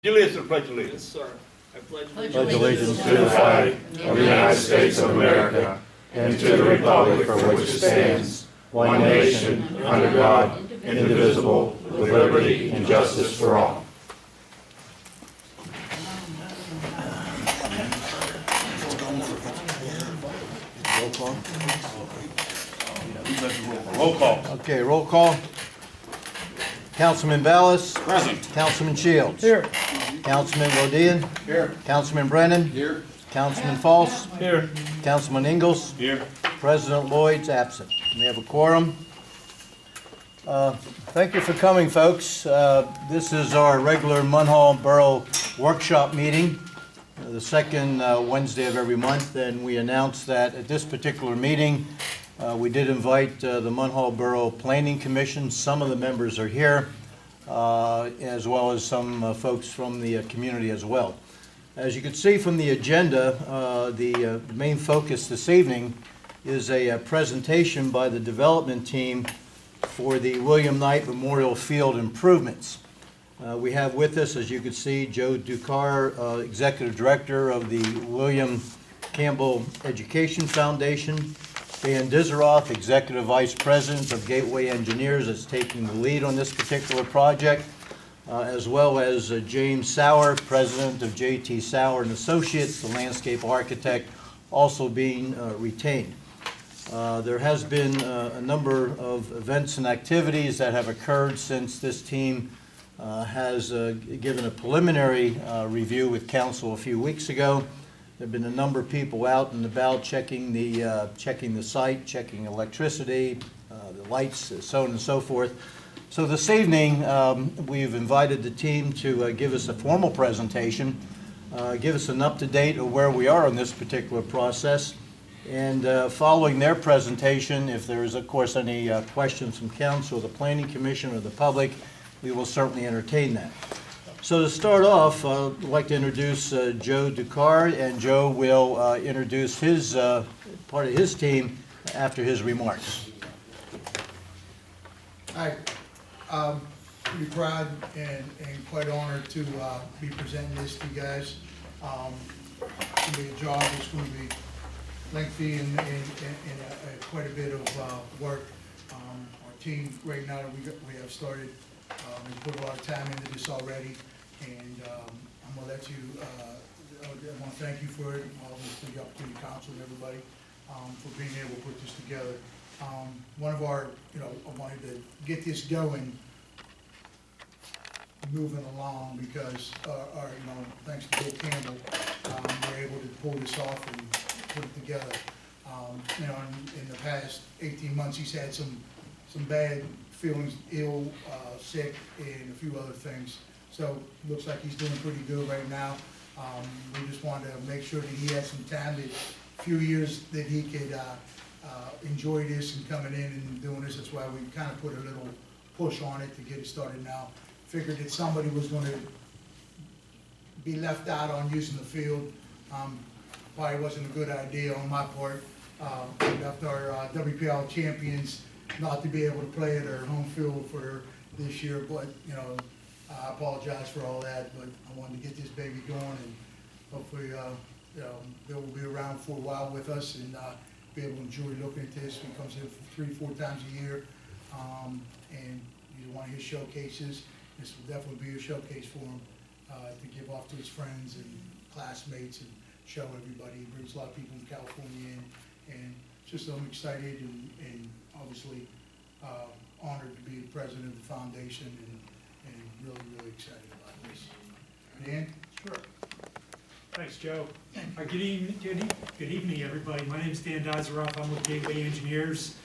You listen to the Pledge of Yes, Allegiance. sir. I pledge Pledge allegiance to the flag of the United States of America and to the republic for which it stands, one nation, under God, indivisible, with liberty and justice for all. Roll call. Okay, roll call. Councilman Ballas. Present. Councilman Shields. Here. Councilman Rodian. Here. Councilman Brennan. Here. Councilman Falls. Here. Councilman Ingalls. Here. President Lloyd's absent. We have a quorum. Thank you for coming, folks. This is our regular Munhall Borough Workshop meeting, the second Wednesday of every month, and we announced that at this particular meeting, we did invite the Munhall Borough Planning Commission. Some of the members are here, as well as some folks from the community as well. As you can see from the agenda, the main focus this evening is a presentation by the development team for the William Knight Memorial Field improvements. We have with us, as you can see, Joe Ducar, Executive Director of the William Campbell Education Foundation, Dan Dizeroff, Executive Vice President of Gateway Engineers, is taking the lead on this particular project, as well as James Sauer, President of J.T. Sauer and Associates, the landscape architect, also being retained. There has been a number of events and activities that have occurred since this team has given a preliminary review with council a few weeks ago. There have been a number of people out and about checking the site, checking electricity, the lights, so on and so forth. So this evening, we've invited the team to give us a formal presentation, give us an up-to-date of where we are on this particular process. And following their presentation, if there is, of course, any questions from council, or the Planning Commission, or the public, we will certainly entertain that. So to start off, I'd like to introduce Joe Ducar, and Joe will introduce his part of his team after his remarks. Hi, pretty proud and quite honored to be presenting this to you guys. It's going to be a job that's going to be lengthy and quite a bit of work. Our team right now that we have started, we put a lot of time into this already, and I'm going to let you, I want to thank you for it, obviously up to the council and everybody for being able to put this together. One of our, I wanted to get this going, moving along, because thanks to Bill Campbell, we're able to pull this off and put it together. In the past 18 months, he's had some bad feelings, ill, sick, and a few other things. So looks like he's doing pretty good right now. We just wanted to make sure that he had some time, a few years that he could enjoy this and coming in and doing this. That's why we kind of put a little push on it to get it started now. Figured that somebody was going to be left out on using the field. Probably wasn't a good idea on my part. We left our WPL champions not to be able to play at our home field for this year, but I apologize for all that. But I wanted to get this baby going, and hopefully Bill will be around for a while with us and be able to enjoy looking at this. He comes in 3-4 times a year, and he's one of his showcases. This will definitely be a showcase for him to give off to his friends and classmates and show everybody. He brings a lot of people from California in, and just I'm excited and obviously honored to be the president of the foundation, and really excited about this. Dan? Sure. Thanks, Joe. Good evening, everybody. My name is Dan Dizeroff. I'm with Gateway Engineers.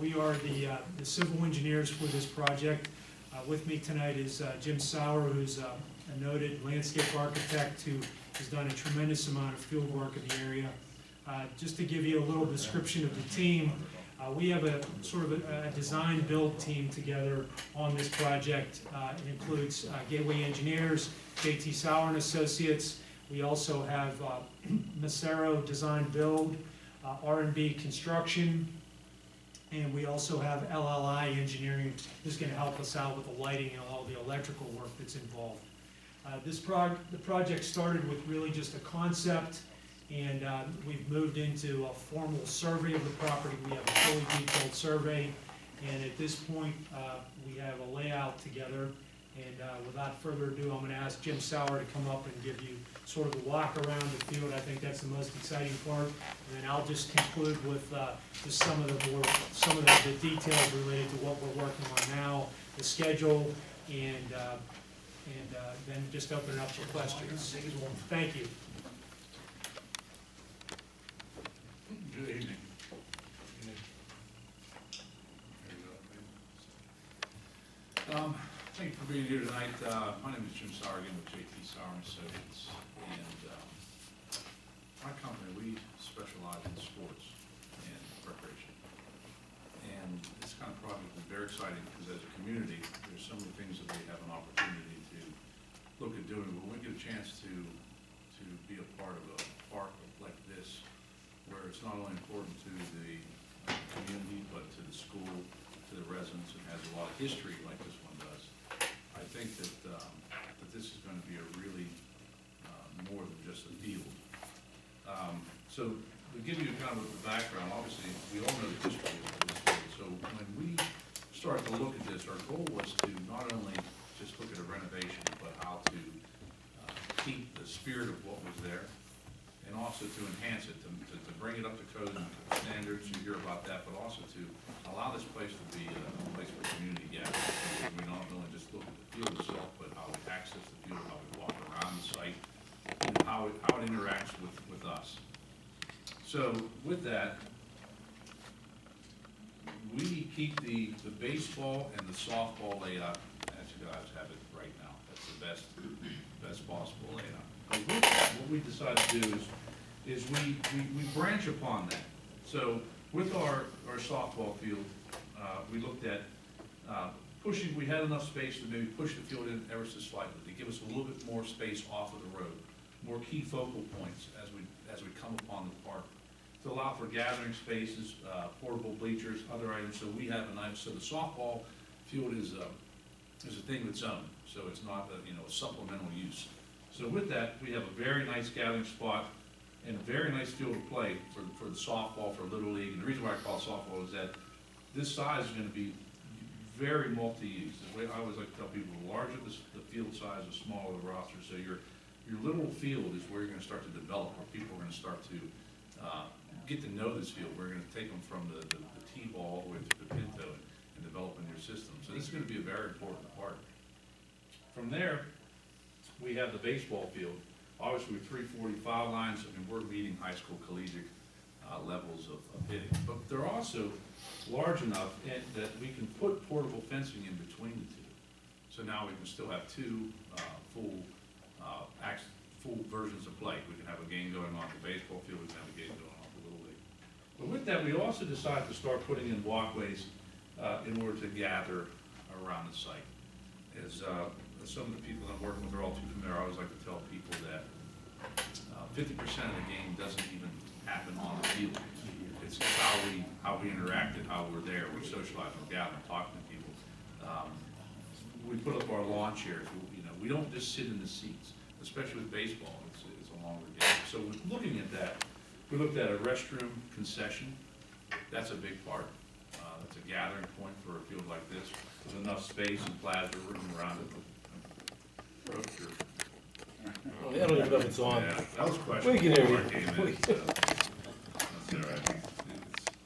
We are the civil engineers for this project. With me tonight is Jim Sauer, who's a noted landscape architect who has done a tremendous amount of field work in the area. Just to give you a little description of the team, we have a sort of a design build team together on this project. It includes Gateway Engineers, J.T. Sauer and Associates. We also have Macero Design Build, R&B Construction, and we also have LLI Engineering, who's going to help us out with the lighting and all the electrical work that's involved. The project started with really just a concept, and we've moved into a formal survey of the property. We have a fully detailed survey, and at this point, we have a layout together. And without further ado, I'm gonna ask Jim Sauer to come up and give you sort of a walk around the field. I think that's the most exciting part. And then I'll just conclude with just some of the details related to what we're working on now, the schedule, and then just open it up for questions. Thank you. Good evening. Thank you for being here tonight. My name is Jim Sauer, again with JT Sauer and Associates, and my company, we specialize in sports and recreation. And this kind of project is very exciting because as a community, there's so many things that we have an opportunity to look at doing. But when we get a chance to be a part of a park like this, where it's not only important to the community, but to the school, to the residents, and has a lot of history like this one does, I think that this is going to be a really more than just a field. So to give you kind of a background, obviously we all know the history of this field. So when we started to look at this, our goal was to not only just look at a renovation, but how to keep the spirit of what was there, and also to enhance it, to bring it up to code and standards. You hear about that, but also to allow this place to be a place for community gathering. We not only just look at the field itself, but how we access the field, how we walk around the site, and how it interacts with us. So with that, we keep the baseball and the softball layout as you guys have it right now. That's the best possible layout. But with that, what we decided to do is we branch upon that. So with our softball field, we looked at pushing, we had enough space to maybe push the field in ever so slightly to give us a little bit more space off of the road, more key focal points as we come upon the park, to allow for gathering spaces, portable bleachers, other items. So we have so the softball field is a thing of its own. So it's not a supplemental use. So with that, we have a very nice gathering spot and a very nice field of play for the softball, for Little League. And the reason why I call it softball is that this size is going to be very multi-use. The way I always like to tell people, the larger the field size, the smaller the roster. So your little field is where you're going to start to develop, where people are going to start to get to know this field. We're going to take them from the T-ball with the Pinto and develop in your system. So this is going to be a very important part. From there, we have the baseball field. Obviously, with 345 lines, I mean, we're meeting high school collegiate levels of hitting. But they're also large enough that we can put portable fencing in between the two. So now we can still have two full versions of play. We can have a game going on the baseball field, we can have a game going on the Little League. But with that, we also decided to start putting in walkways in order to gather around the site. As some of the people I'm working with are all too familiar, I always like to tell people that 50% of the game doesn't even happen on the field. It's how we interacted, how we're there, we socialize, we're gathering, talking to people. We put up our lawn chairs. We don't just sit in the seats, especially with baseball. It's a longer game. So looking at that, we looked at a restroom concession. That's a big part. That's a gathering point for a field like this with enough space and plaza room around it. I don't even know if it's on. Yeah, that was questionable. We can hear you. before I came in, so that's all right.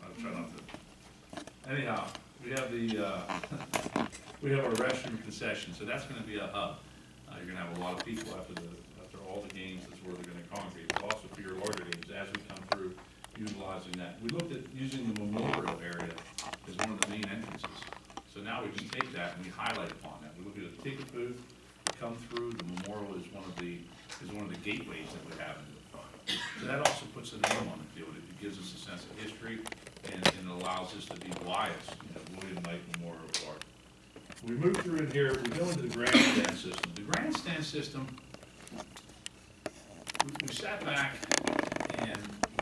I'll try not to. Anyhow, we have we have our restroom concession, so that's gonna be a hub. You're gonna have a lot of people after all the games, that's where they're gonna congregate. But also for your larger games, as we come through, utilizing that. We looked at using the memorial area as one of the main entrances. So now we just take that and we highlight upon that. We look at a ticket booth, come through, the memorial is one of the gateways that we have into the park. So that also puts a name on the field. It gives us a sense of history and allows us to be why it's William Knight Memorial Park. We move through in here, we go into the grandstand system. The grandstand system, we sat back and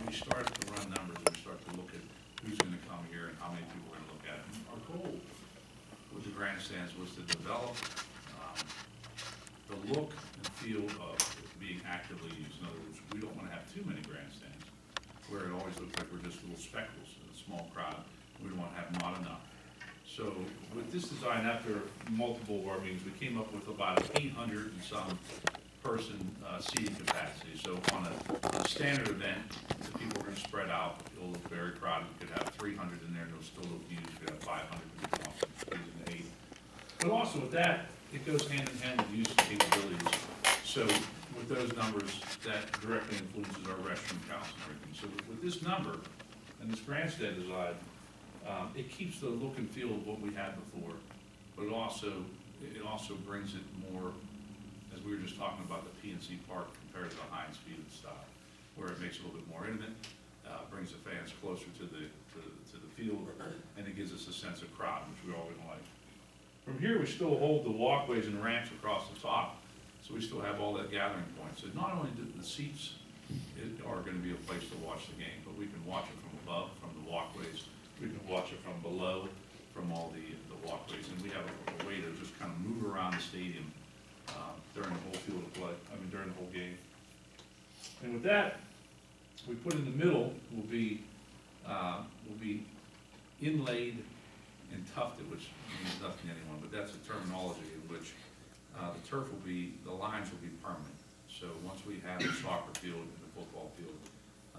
we started to run numbers and we started to look at who's going to come here and how many people are going to look at it. And our goal with the grandstands was to develop the look and feel of being actively used. In other words, we don't want to have too many grandstands, where it always looks like we're just little speckles in a small crowd. We don't want to have not enough. So with this design, after multiple of our meetings, we came up with about 800 and some person seating capacity. So on a standard event, the people are going to spread out. It'll look very crowded. You could have 300 in there, and it'll still look huge. You could have 500 people off using 8. But also with that, it goes hand in hand with the use of capabilities. So with those numbers, that directly influences our restroom counts and everything. So with this number and this grandstand design, it keeps the look and feel of what we had before, but it also brings it more, as we were just talking about the PNC Park compared to the Heinz Field style, where it makes it a little bit more intimate, brings the fans closer to the field, and it gives us a sense of crowd, which we always like. From here, we still hold the walkways and ramps across the top, so we still have all that gathering point. So not only do the seats are going to be a place to watch the game, but we can watch it from above, from the walkways. We can watch it from below, from all the walkways, and we have a way to just kind of move around the stadium during the whole field of play, during the whole game. And with that, we put in the middle will be inlaid and tufted, which means nothing to anyone, but that's a terminology in which the turf will be, the lines will be permanent. So once we have the soccer field and the football field,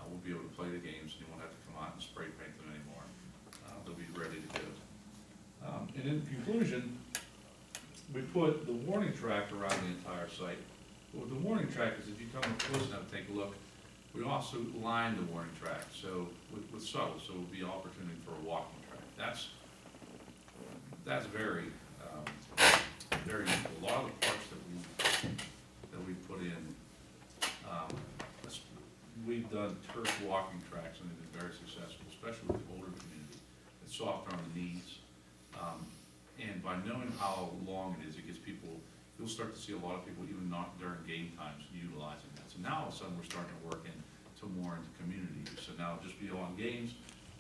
we'll be able to play the games, and you won't have to come out and spray paint them anymore. They'll be ready to go. And in conclusion, we put the warning track around the entire site. But what the warning track is, if you come up close enough and take a look, we also line the warning track, so with subtle, so it will be an opportunity for a walking track. That's very, very useful. A lot of the parks that we put in, we've done turf walking tracks, and they've been very successful, especially with the older community. It's softer on the knees, and by knowing how long it is, it gets people, you'll start to see a lot of people, even not during game times, utilizing that. So now all of a sudden, we're starting to work into more into community use. So now just beyond games,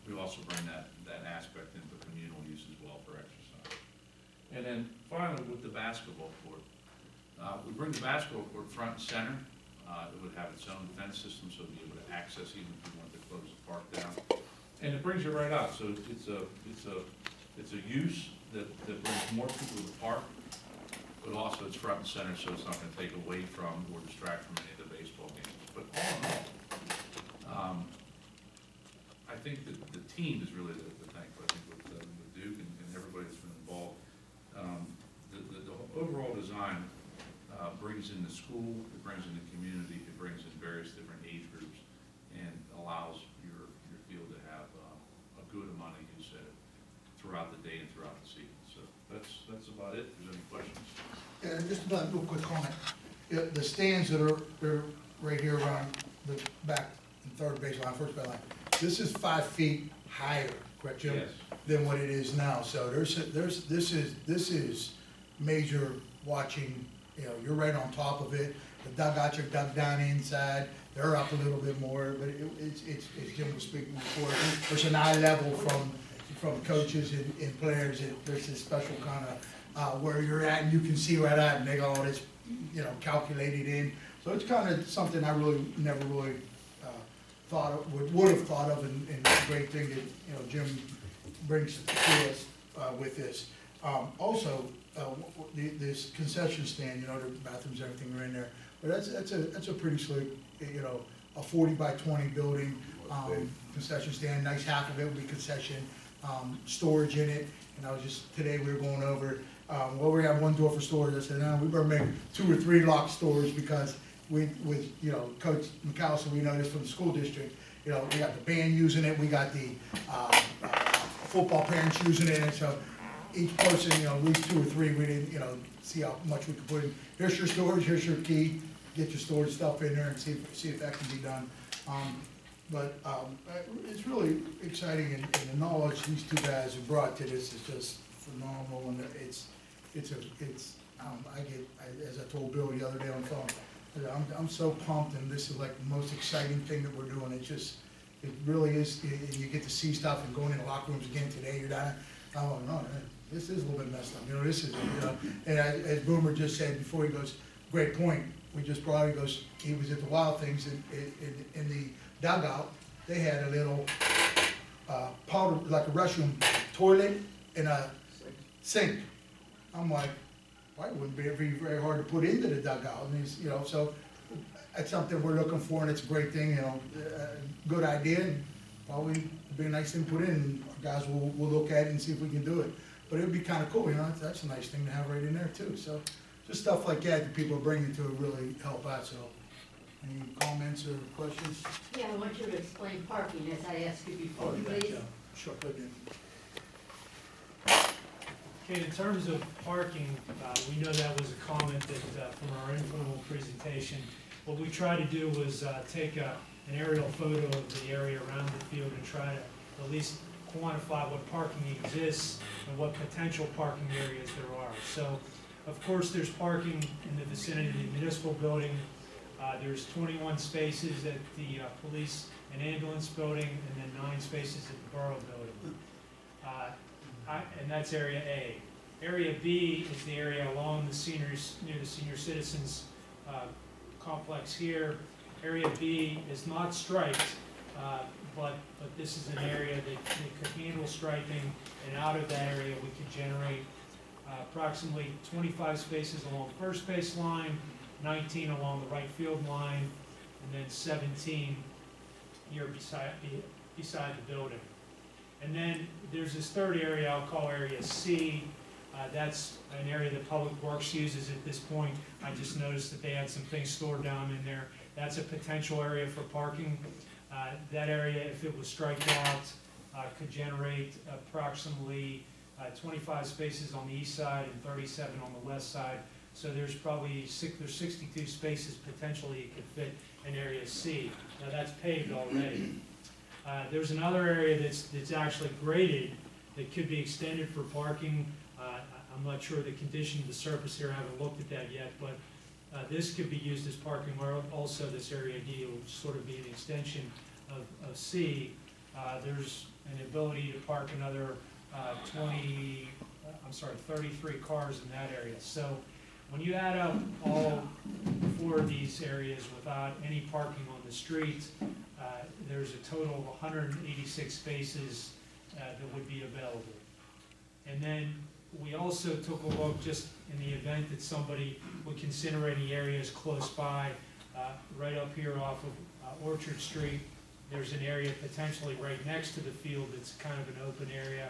we also bring that aspect into communal use as well for exercise. And then finally, with the basketball court, we bring the basketball court front and center. It would have its own fence system, so be able to access even if you want to close the park down. And it brings it right out, so it's a use that brings more people to the park, but also it's front and center, so it's not going to take away from or distract from any of the baseball games. But all in all, I think that the team is really the thank. I think with Duke and everybody that's been involved, the overall design brings in the school, it brings in the community, it brings in various different age groups, and allows your field to have a good amount of use at it throughout the day and throughout the season. So that's about it. If there's any questions. Yeah, just about a real quick comment. Yeah, the stands that are, they're right here around the back and third baseline, first baseline, this is 5 feet higher, correct, Jim? Yes. Than what it is now. So this is major watching. You know, you're right on top of it. The dugouts are dug down inside. They're up a little bit more, but it's as Jim was speaking before, there's an eye level from coaches and players. There's this special kind of where you're at, and you can see right at, and they got all this, calculated in. So it's kind of something I really never really thought of, would have thought of, and a great thing that Jim brings to us with this. Also, this concession stand, the bathrooms, everything are in there, but that's a pretty slick, a 40 by 20 building, concession stand. Nice half of it will be concession, storage in it. And I was just today we were going over. We have one door for storage. I said, no, we better make 2 or 3 locked storage because with Coach McAllister, we know this from the school district. We got the band using it. We got the football parents using it, and so each person, at least 2 or 3, we didn't, see how much we could put in. Here's your storage, here's your key, get your storage stuff in there and see if that can be done. But it's really exciting, and the knowledge these 2 guys have brought to this is just phenomenal, and as I told Bill the other day on the phone, I'm so pumped, and this is like the most exciting thing that we're doing. It really is, you get to see stuff and going in the locker rooms again today, you're down, oh, no, this is a little bit messed up, this is, and as Boomer just said before, he goes, great point, we just brought him, he goes, he was at the Wild Things in the dugout, they had a little, powder, like a restroom toilet and a sink. I'm like, why wouldn't be very hard to put into the dugout, and he's, you know, so that's something we're looking for, and it's a great thing, you know, good idea, and probably be a nice thing to put in, and guys will look at it and see if we can do it. But it'd be kinda cool, you know, that's a nice thing to have right in there too, so, just stuff like that people are bringing to it really help out, so. Any comments or questions? Yeah, I want you to explain parking, as I asked you before, please. Sure. Okay, in terms of parking, we know that was a comment that, from our informal presentation. What we tried to do was take an aerial photo of the area around the field and try to at least quantify what parking exists and what potential parking areas there are. So, of course, there's parking in the vicinity of the municipal building. There's 21 spaces at the police and ambulance building, and then 9 spaces at the borough building. And that's area A. Area B is the area along the seniors, near the senior citizens complex here. Area B is not striped, but this is an area that could handle striping, and out of that area we could generate approximately 25 spaces along the first base line, 19 along the right field line, and then 17 here beside the building. And then there's this third area I'll call area C. That's an area that Public Works uses at this point. I just noticed that they had some things stored down in there. That's a potential area for parking. That area, if it was striped out, could generate approximately 25 spaces on the east side and 37 on the west side. So there's probably 62 spaces potentially it could fit in area C. Now that's paved already. There's another area that's actually graded that could be extended for parking. I'm not sure the condition of the surface here, I haven't looked at that yet, but this could be used as parking, where also this area D will sort of be an extension of C. There's an ability to park another 33 cars in that area. So when you add up all 4 of these areas without any parking on the street, there's a total of 186 spaces that would be available. And then we also took a look, just in the event that somebody would consider any areas close by, right up here off of Orchard Street. There's an area potentially right next to the field that's kind of an open area.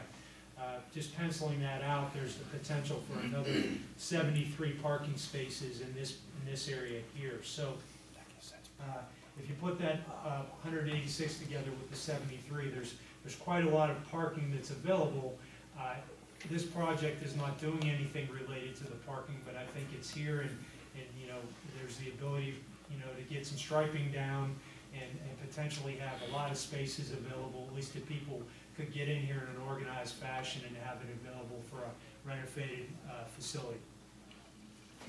Just penciling that out, there's the potential for another 73 parking spaces in this area here. So if you put that 186 together with the 73, there's quite a lot of parking that's available. This project is not doing anything related to the parking, but I think it's here, and you know, there's the ability, you know, to get some striping down and potentially have a lot of spaces available, at least if people could get in here in an organized fashion and have it available for a renovated facility.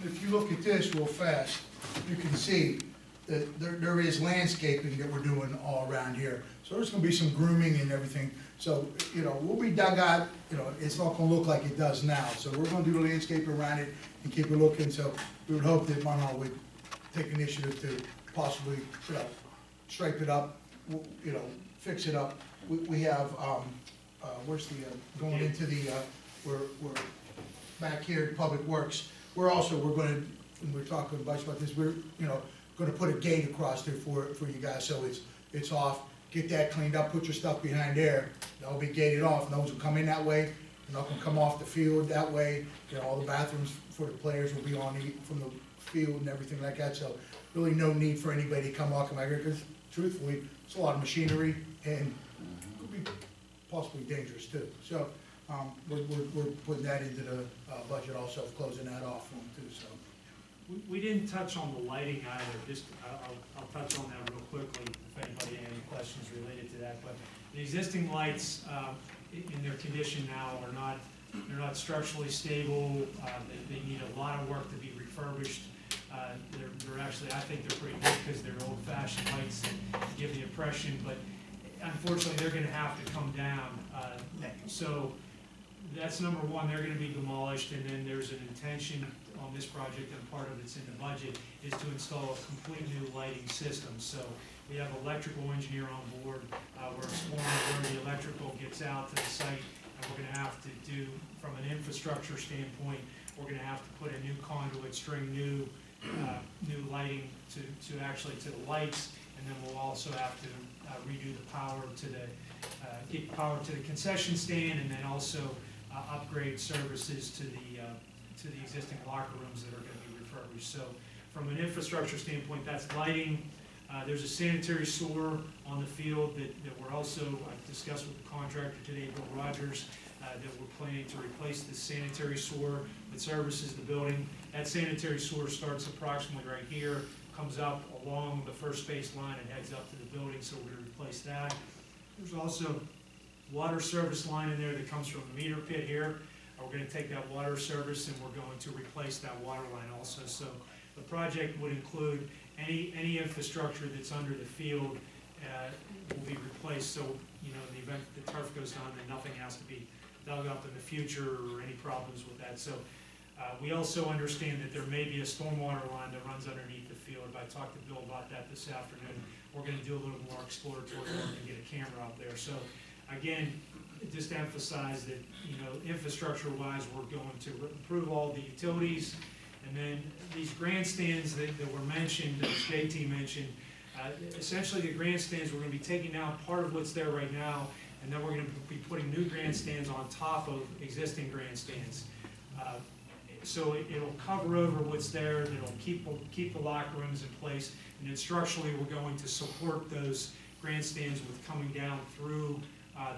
If you look at this real fast, you can see that there is landscaping that we're doing all around here. So there's gonna be some grooming and everything. So, you know, we'll be dug out, you know, it's not gonna look like it does now. So we're gonna do the landscape around it and keep it looking. So we would hope that Munhall would take initiative to possibly, you know, stripe it up, you know, fix it up. We have, where's the, going into the, we're back here at Public Works. We're gonna, when we're talking about this, we're, you know, gonna put a gate across there for you guys, so it's off. Get that cleaned up, put your stuff behind there, that'll be gated off, no one will come in that way, they're not gonna come off the field that way. You know, all the bathrooms for the players will be on from the field and everything like that, so really no need for anybody to come walking back here, because truthfully, it's a lot of machinery, and could be possibly dangerous too. So, we're putting that into the budget also, closing that off for them too, so. We didn't touch on the lighting either, just, I'll touch on that real quickly if anybody had any questions related to that. But the existing lights, in their condition now they're not structurally stable, they need a lot of work to be refurbished. They're actually, I think they're pretty good because they're old-fashioned lights that give the impression, but unfortunately they're gonna have to come down. So that's number one, they're gonna be demolished, and then there's an intention on on this project, and part of it's in the budget, is to install a complete new lighting system. So we have an electrical engineer on board. We're exploring where the electrical gets out to the site, and we're gonna have to do, from an infrastructure standpoint, we're gonna have to put a new conduit, string new lighting to actually to the lights, and then we'll also have to redo the power to the, get power to the concession stand, and then also upgrade services to the existing locker rooms that are gonna be refurbished. So from an infrastructure standpoint, that's lighting. There's a sanitary sewer on the field that we're also, I discussed with the contractor today, Bill Rogers, that we're planning to replace the sanitary sewer that services the building. That sanitary sewer starts approximately right here, comes up along the first base line and heads up to the building, so we're gonna replace that. There's also water service line in there that comes from the meter pit here. We're gonna take that water service and we're going to replace that water line also. So the project would include any infrastructure that's under the field will be replaced. So, you know, in the event the turf goes down, then nothing has to be dug up in the future or any problems with that. So we also understand that there may be a stormwater line that runs underneath the field. I talked to Bill about that this afternoon. We're gonna do a little more exploratory work and get a camera out there. So again, just to emphasize that, you know, infrastructure-wise, we're going to improve all the utilities. And then these grandstands that were mentioned, that JT mentioned, essentially the grandstands, we're gonna be taking out part of what's there right now, and then we're gonna be putting new grandstands on top of existing grandstands. So it'll cover over what's there, and it'll keep the locker rooms in place, and then structurally, we're going to support those grandstands with coming down through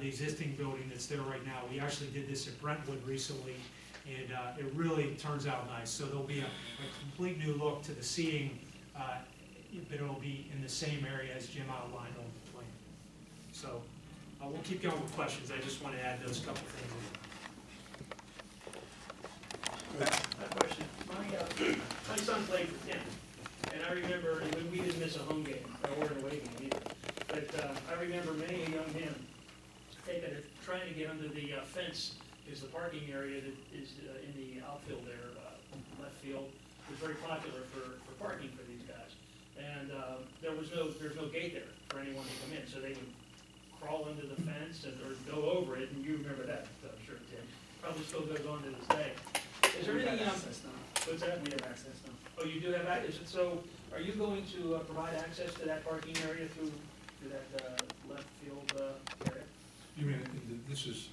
the existing building that's there right now. We actually did this at Brentwood recently, and it really turns out nice. So there'll be a complete new look to the seating, but it'll be in the same area as Jim outlined on the plan. So we'll keep going with questions. I just want to add those couple things. My question, my son played for Kent, and I remember when we didn't miss a home game, or an away game either. But I remember many a young man trying to get under the fence, is the parking area that is in the outfield there, left field, was very popular for parking for these guys. And there's no gate there for anyone to come in, so they would crawl under the fence or go over it, and you remember that, I'm sure, Tim. Probably still goes on to this day. Is there any, what's that? We have access now. Oh, you do have access, so are you going to provide access to that parking area through that left field area? You mean, this is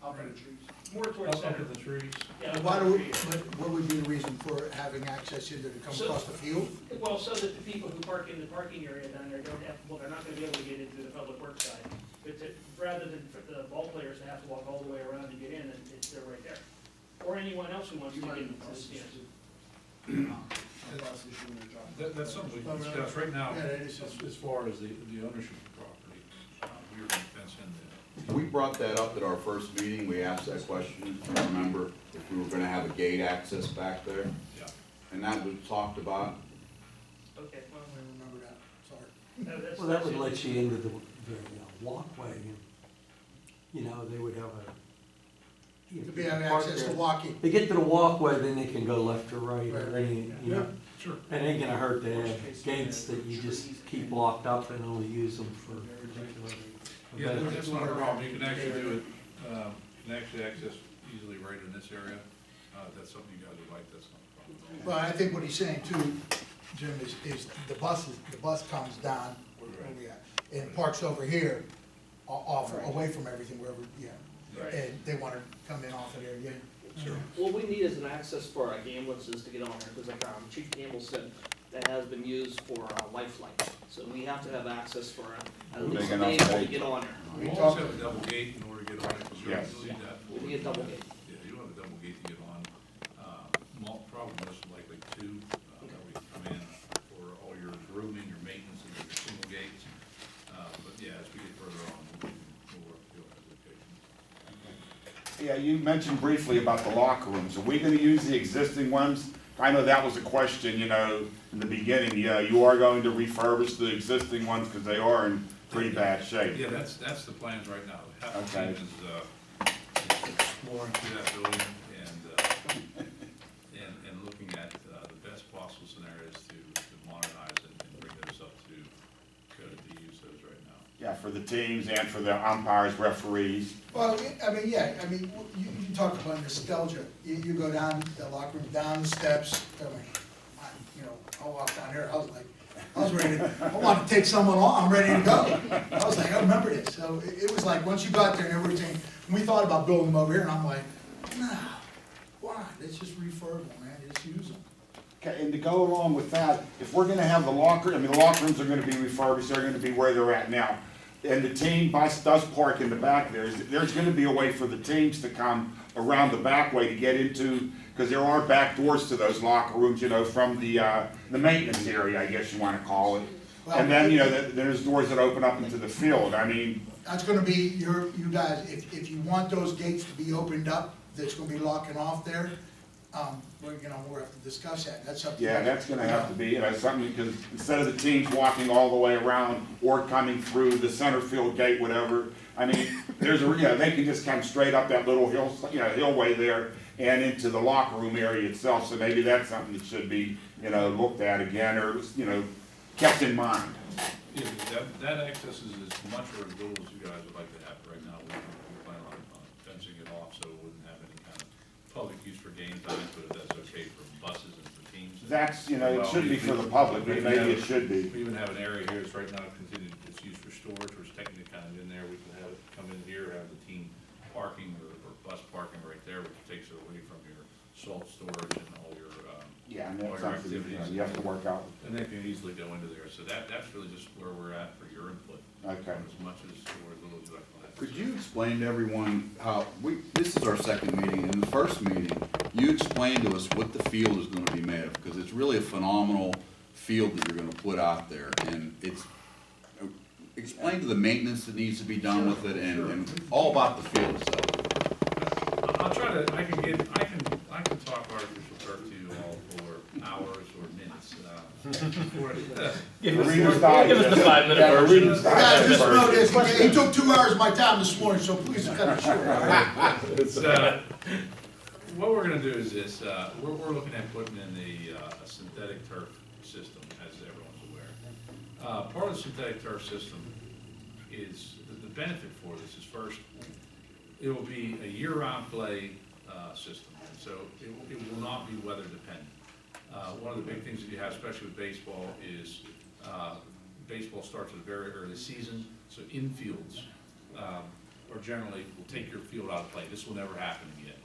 Up in the trees. More towards up center. in the trees? Yeah, Why up do, in the tree. what would be the reason for having access here to come across the field? Well, so that the people who park in the parking area down there don't have, well, they're not gonna be able to get into the public works side. But rather than for the ball players to have to walk all the way around to get in, and they're right there. Or anyone else who wants to get into the stands. That's something we can discuss right now, Yeah, that is as far as the ownership of the property. We were gonna fence in there. We brought that up at our first meeting, we asked that question, I remember, if we were gonna have a gate access back there, Yeah. and that was talked about. Okay, I don't remember that, sorry. well, that's. Well, that would that's let it. you into the walkway, and, you know, they would have a. To be having access to walking. They get to the walkway, then they can go left or right, Right, or right. any, you know. Sure. It ain't gonna hurt to have gates that you just keep locked up and only use them for particular Yeah, events. that's not a problem, you can actually do it, you can actually access easily right in this area. That's something you guys would like, that's not a problem. Well, I think what he's saying too, Jim, is the bus comes down, where we at, and parks over here, off, away from everything, wherever, yeah. Right. And they wanna come in off of there, yeah. Sure. What we need is an access for our ambulances to get on there, because like Chief Campbell said, that has been used for lifeline. So we have to have access for at least Big a enough day to gate. get on there. We also have a double gate in order to get on it, because Yes. you need that. We need a double gate. Yeah, you don't have a double gate to get on. Probably most likely two, that we come in for all your grooming, your maintenance, and your single gates. But yeah, as we get further on, we'll work to those locations. Yeah, you mentioned briefly about the locker rooms. Are we gonna use the existing ones? I know that was a question, you know, in the beginning. Yeah, you are going to refurbish the existing ones because they are in pretty bad shape. Yeah, that's the plans right now. Half the Okay. team is exploring through that building and looking at Yeah, for the teams and for the umpires, referees. Well, you talk about nostalgia. You go down the locker room, down the steps, I walked down here, I was ready to, I want to take someone on, I'm ready to go. I was like, I remember this. So it was like, once you got there and everything, we thought about building them over here, and I'm like, nah, why? Let's just refurb them, man, just use them. Okay, and to go along with that, if we're gonna have the locker rooms are gonna be refurbished, they're gonna be where they're at now. And the team does park in the back there, there's gonna be a way for the teams to come around the back way to get into, because there are back doors to those locker rooms, from the maintenance area, I guess you wanna call it. And then, there's doors that open up into the field, That's gonna be you guys, if you want those gates to be opened up, that's gonna be locking off there, we'll have to discuss that, that's up to you. yeah, that's gonna have to be, something, because instead of the teams walking all the way around or coming through the center field gate, whatever, they can just come straight up that little hillway there and into the locker room area itself, so maybe that's something that should be, looked at again, or, kept in mind. Yeah, that access is as much or as little as you guys would like to have. Right now, we plan on fencing it off so it wouldn't have any kind of public use for game time, but if that's okay for buses and for teams. That's, it should be for the public, but maybe it should be. We even have an area here that's right now continued, it's used for storage, which technically kind of in there, we can have it come in here, have the team parking or bus parking right there, which takes it away from your salt storage and all your, Yeah, and all that's your something, activities. you have to work out. And they can easily go into there, so that's really just where we're at for your input. Okay. As much as, or as little as you like to have. Could you explain to everyone how, this is our second meeting, in the first meeting, you explained to us what the field is gonna be made of, because it's really a phenomenal field that you're gonna put out there, and explain to the maintenance that needs to be done with it, and all about the field itself. I'll try to, I can talk artificial turf to you all for hours or minutes. Reader's Digest. Give us the 5 minute version. Reader's Guys, Digest just know version. this, he took 2 hours of my time this morning, so please cut it short. So, what we're gonna do is this, we're looking at putting in a synthetic turf system, as everyone's aware. Part of the synthetic turf system is, the benefit for this is first, it will be a year-round play system, so it will not be weather dependent. One of the big things that you have, especially with baseball, is baseball starts at a very early season, so infields or generally will take your field out of play. This will never happen again,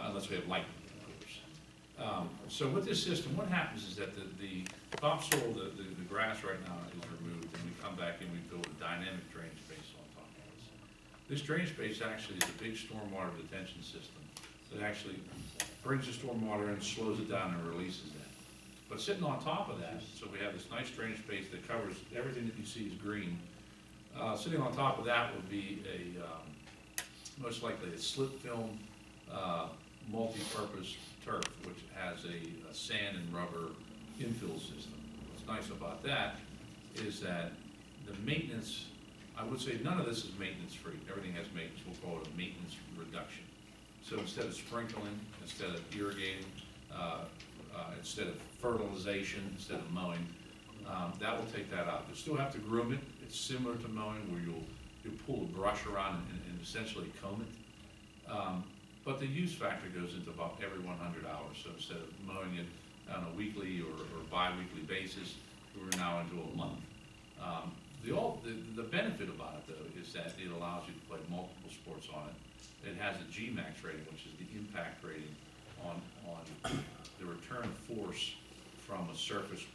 unless we have lightning, of course. So with this system, what happens is that the topsoil, the grass right now is removed, and we come back and we build a dynamic drainage space on top of this. This drainage space actually is a big stormwater detention system that actually brings the stormwater in, slows it down, and releases that. But sitting on top of that, so we have this nice drainage space that covers everything that you see is green. Sitting on top of that would be most likely a slip film, multi-purpose turf, which has a sand and rubber infill system. What's nice about that is that the maintenance, I would say none of this is maintenance free. Everything has maintenance, we'll call it a maintenance reduction. So instead of sprinkling, instead of irrigating, instead of fertilization, instead of mowing, that will take that out. You still have to groom it. It's similar to mowing where you'll pull a brush around and essentially comb it. But the use factor goes into about every 100 hours. So instead of mowing it on a weekly or bi-weekly basis, we're now into a month. The benefit about it though is that it allows you to play multiple sports on it. It has a G-max rating, which is the impact rating on the return of force from a surface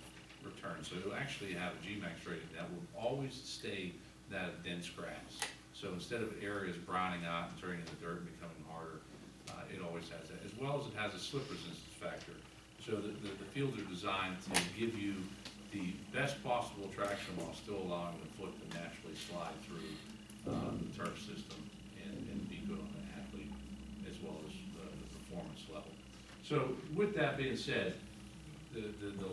return. So it'll actually have a G-max rating that will always stay that dense grass. So instead of areas browning out and turning into dirt and becoming harder, it always has that, as well as it has a slip resistance factor. So the fields are designed to give you the best possible traction while still allowing the foot to naturally slide through the turf system and be good on the athlete as well as the performance level. So with that being said, the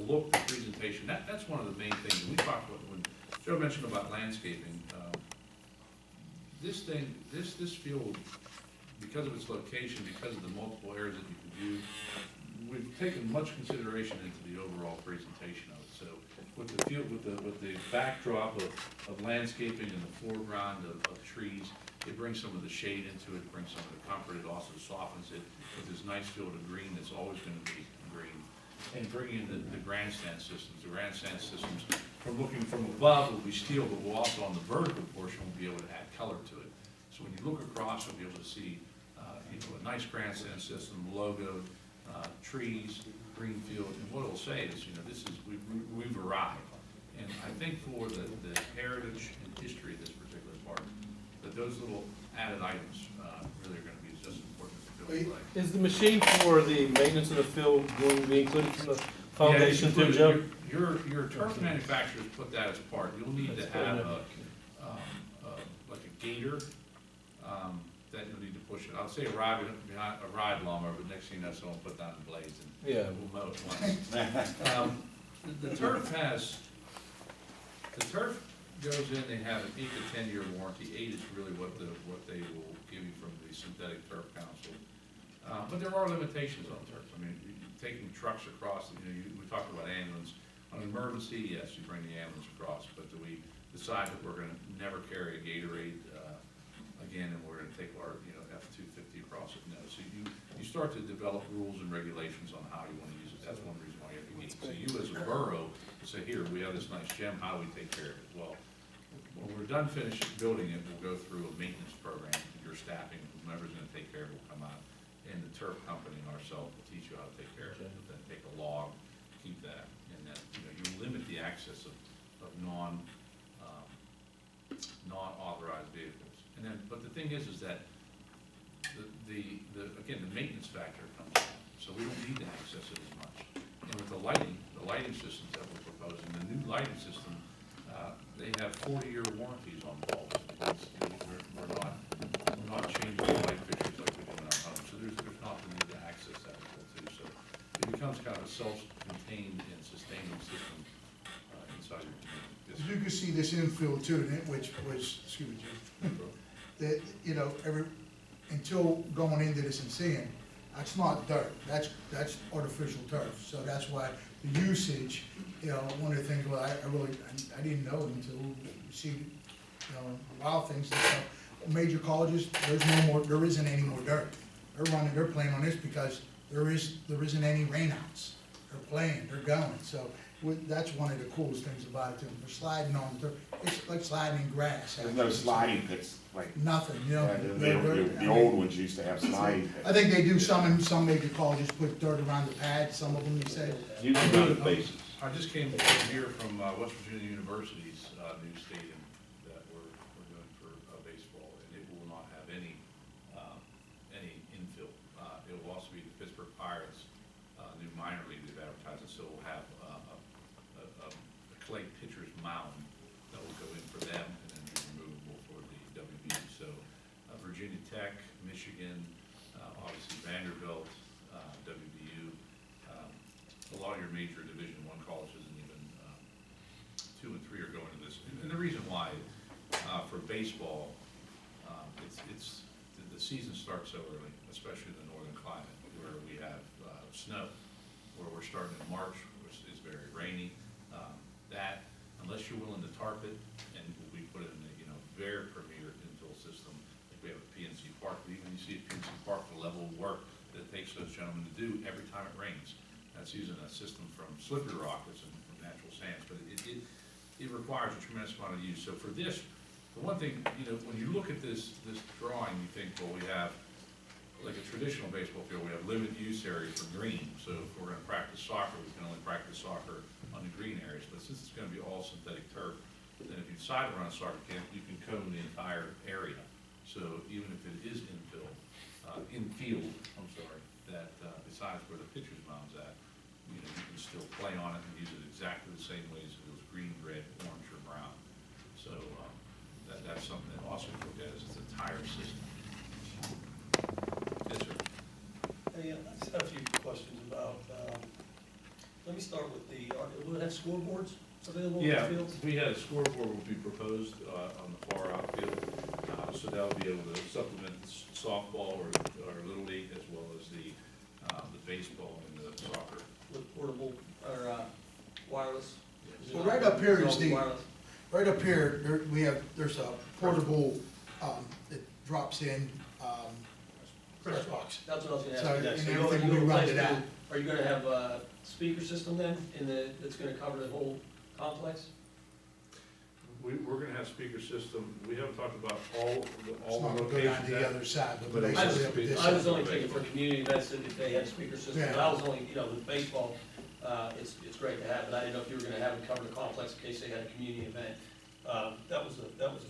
look, the presentation, that's one of the main things. We talked about, when Joe mentioned about landscaping, this field, because of its location, because of the multiple areas that you can do, we've taken much consideration into the overall presentation of it. So with the field, with the backdrop of landscaping in the foreground of trees, it brings some of the shade into it, brings some of the comfort, it also softens it with this nice field of green that's always gonna be green. And bringing in the grandstand systems. The grandstand systems, from looking from above, will be steel, but we'll also, on the vertical portion, will be able to add color to it. So when you look across, you'll be able to see, a nice grandstand system, logoed, trees, green field, and what it'll say is, this is, we've arrived. And I think for the heritage and history of this particular park, that those little added items, really are gonna be just as important as the field play. Is the machine for the maintenance of the field going to be included from the foundation too, Joe? Your turf manufacturers put that as part. You'll need to have like a gator, that you'll need to push it. I'll say a ride lawnmower, but next thing you know, someone put down the blades and Yeah. we'll mow it once. The turf goes in, they have an 8 to 10 year warranty. 8 is really what they will give you from the Synthetic Turf Council. But there are limitations on turf. I mean, taking trucks across, we talked about ambulance. On an emergency, yes, you bring the ambulance across, but do we decide that we're gonna never carry a Gatorade, again, and we're gonna take our, F-250 across it? No, so you start to develop rules and regulations on how you wanna use it. That's one reason why you have to meet. So you as a borough, say, here, we have this nice gem, how do we take care of it? Well, when we're done finishing building it, we'll go through a maintenance program. Your staffing, whoever's gonna take care of it will come out. And the turf company and ourselves will teach you how to take care of it. Then take a log, keep that, and then, you limit the access of non-authorized vehicles. And then, but the thing is that again, the maintenance factor comes down, so we don't need to access it as much. And with the lighting systems that we're proposing, the new lighting system, they have 40-year warranties on bulbs. We're not changing the light fixtures like we do in our homes, so there's not the need to access that as well too. So it becomes kind of a self-contained and sustaining system inside your community. As you can see this infield too, which was, excuse me, Jim, that, until going into this and seeing, that's not dirt, that's artificial turf. So that's why the usage, one of the things, I didn't know until you see, wild things and stuff. Major colleges, there isn't any more dirt. They're playing on this because there isn't any rainouts. They're playing, they're going. So that's one of the coolest things about it too. They're sliding on dirt. It's like sliding in grass. There's no sliding pits, like, Nothing, the old ones used to have sliding pits. I think they do some major colleges put dirt around the pad, some of them, you said. You can go to the bases. I just came here from West Virginia University's new stadium that we're doing for baseball, and it will not have any infill. It will also be the Pittsburgh Pirates' new minor league they've advertised, so we'll have a clay pitcher's mound that will go in for them and then be removable for the WB. So Virginia Tech, Michigan, obviously Vanderbilt, WVU, a lot of your major Division I colleges, and even 2 and 3 are going to this. And the reason why, for baseball, the season starts so early, especially in the northern climate, where we have snow, where we're starting in March, which is very rainy. That, unless you're willing to tarp it, and we put it in a very premier infill system, like we have at PNC Park. But even you see at PNC Park, the level of work that it takes those gentlemen to do every time it rains. That's using a system from slippery rock, that's from natural sands, but it requires a tremendous amount of use. So for this, the one thing, when you look at this drawing, you think, well, we have, like a traditional baseball field, we have limited use areas for green. So if we're gonna practice soccer, we can only practice soccer on the green areas. But since it's gonna be all synthetic turf, then if you decide to run a soccer camp, you can cone the entire area. So even if it is infield, that besides where the pitcher's mound's at, you can still play on it and use it exactly the same way as if it was green, red, orange, or brown. So that's something that also looked at as its entire system. Yes, sir. Hey, I just have a few questions about, let me start with will it have scoreboards available in the Yeah, fields? we had a scoreboard will be proposed on the far outfield, so that'll be able to supplement softball or Little League, as well as the baseball and the soccer. With portable, or wireless it Well, not- right up here it's is all the- wireless? Right up here, there's a portable, that drops in, press box. That's what I was gonna So, ask you next. and So you're everything gonna will be run replace to that. Are you gonna have a speaker system then, that's gonna cover the whole complex? We're gonna have speaker system, we haven't talked about all It's the not gonna go locations. down to the other side, but But it I basically was, up at this I was side. only thinking for community events that if they had speaker systems, Yeah. but I was only, with baseball, it's great to have, but I didn't know if you were gonna have it cover the complex in case they had a community event. That was the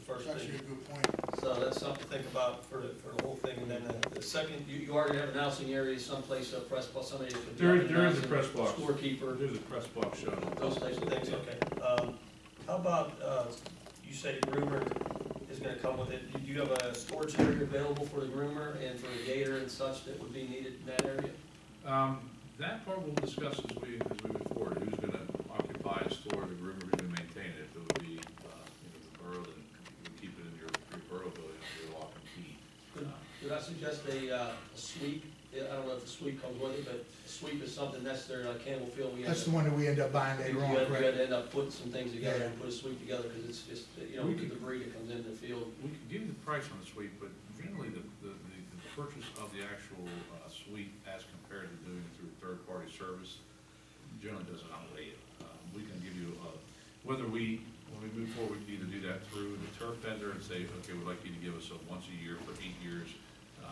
first That's actually thing, a good point. so that's something to think about for the whole thing, and then the second, you are gonna have announcing areas someplace, press box, somebody that could be. There up is a announcing, press box. Scorekeeper, There's a press box shown. those types of things, okay. How about, you say the groomer is gonna come with it, do you have a storage area available for the groomer and for the gator and such that would be needed in that area? That part we'll discuss as we move forward, who's gonna occupy and store the groomer, who's gonna maintain it, if it would be, the borough, then you would keep it in your borough building under your lock and key. Could I suggest a sweep? I don't know if the sweep comes with it, but a sweep is something necessary, like Campbell Field, we end That's up. the one that we end up buying You later on, had correct? to end up putting some things together Yeah. and put a sweep together, because it's just, We the could- debris that comes into the field. We can give you the price on the sweep, but generally the purchase of the actual sweep as compared to doing it through a third-party service generally doesn't outweigh it. We can give you, when we move forward, we can either do that through the turf vendor and say, okay, we'd like you to give us a once a year for 8 years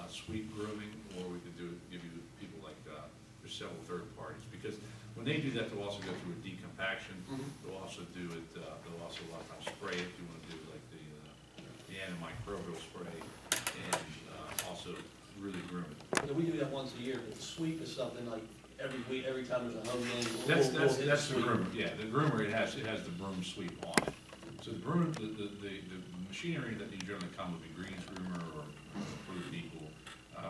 sweep grooming, or we could give you people like, there's several third parties, because when they do that, they'll also go through a decompaction, they'll also do it, they'll also a lot of times spray if you wanna do like the antimicrobial spray, and also really groom it. Yeah, we do that once a year, but the sweep is something like every week, every time there's a home game. we'll That's hit the sweep. groomer, yeah, the groomer, it has the broom sweep on it. So the broom, the machinery that you generally come would be greens groomer or Approved Equal,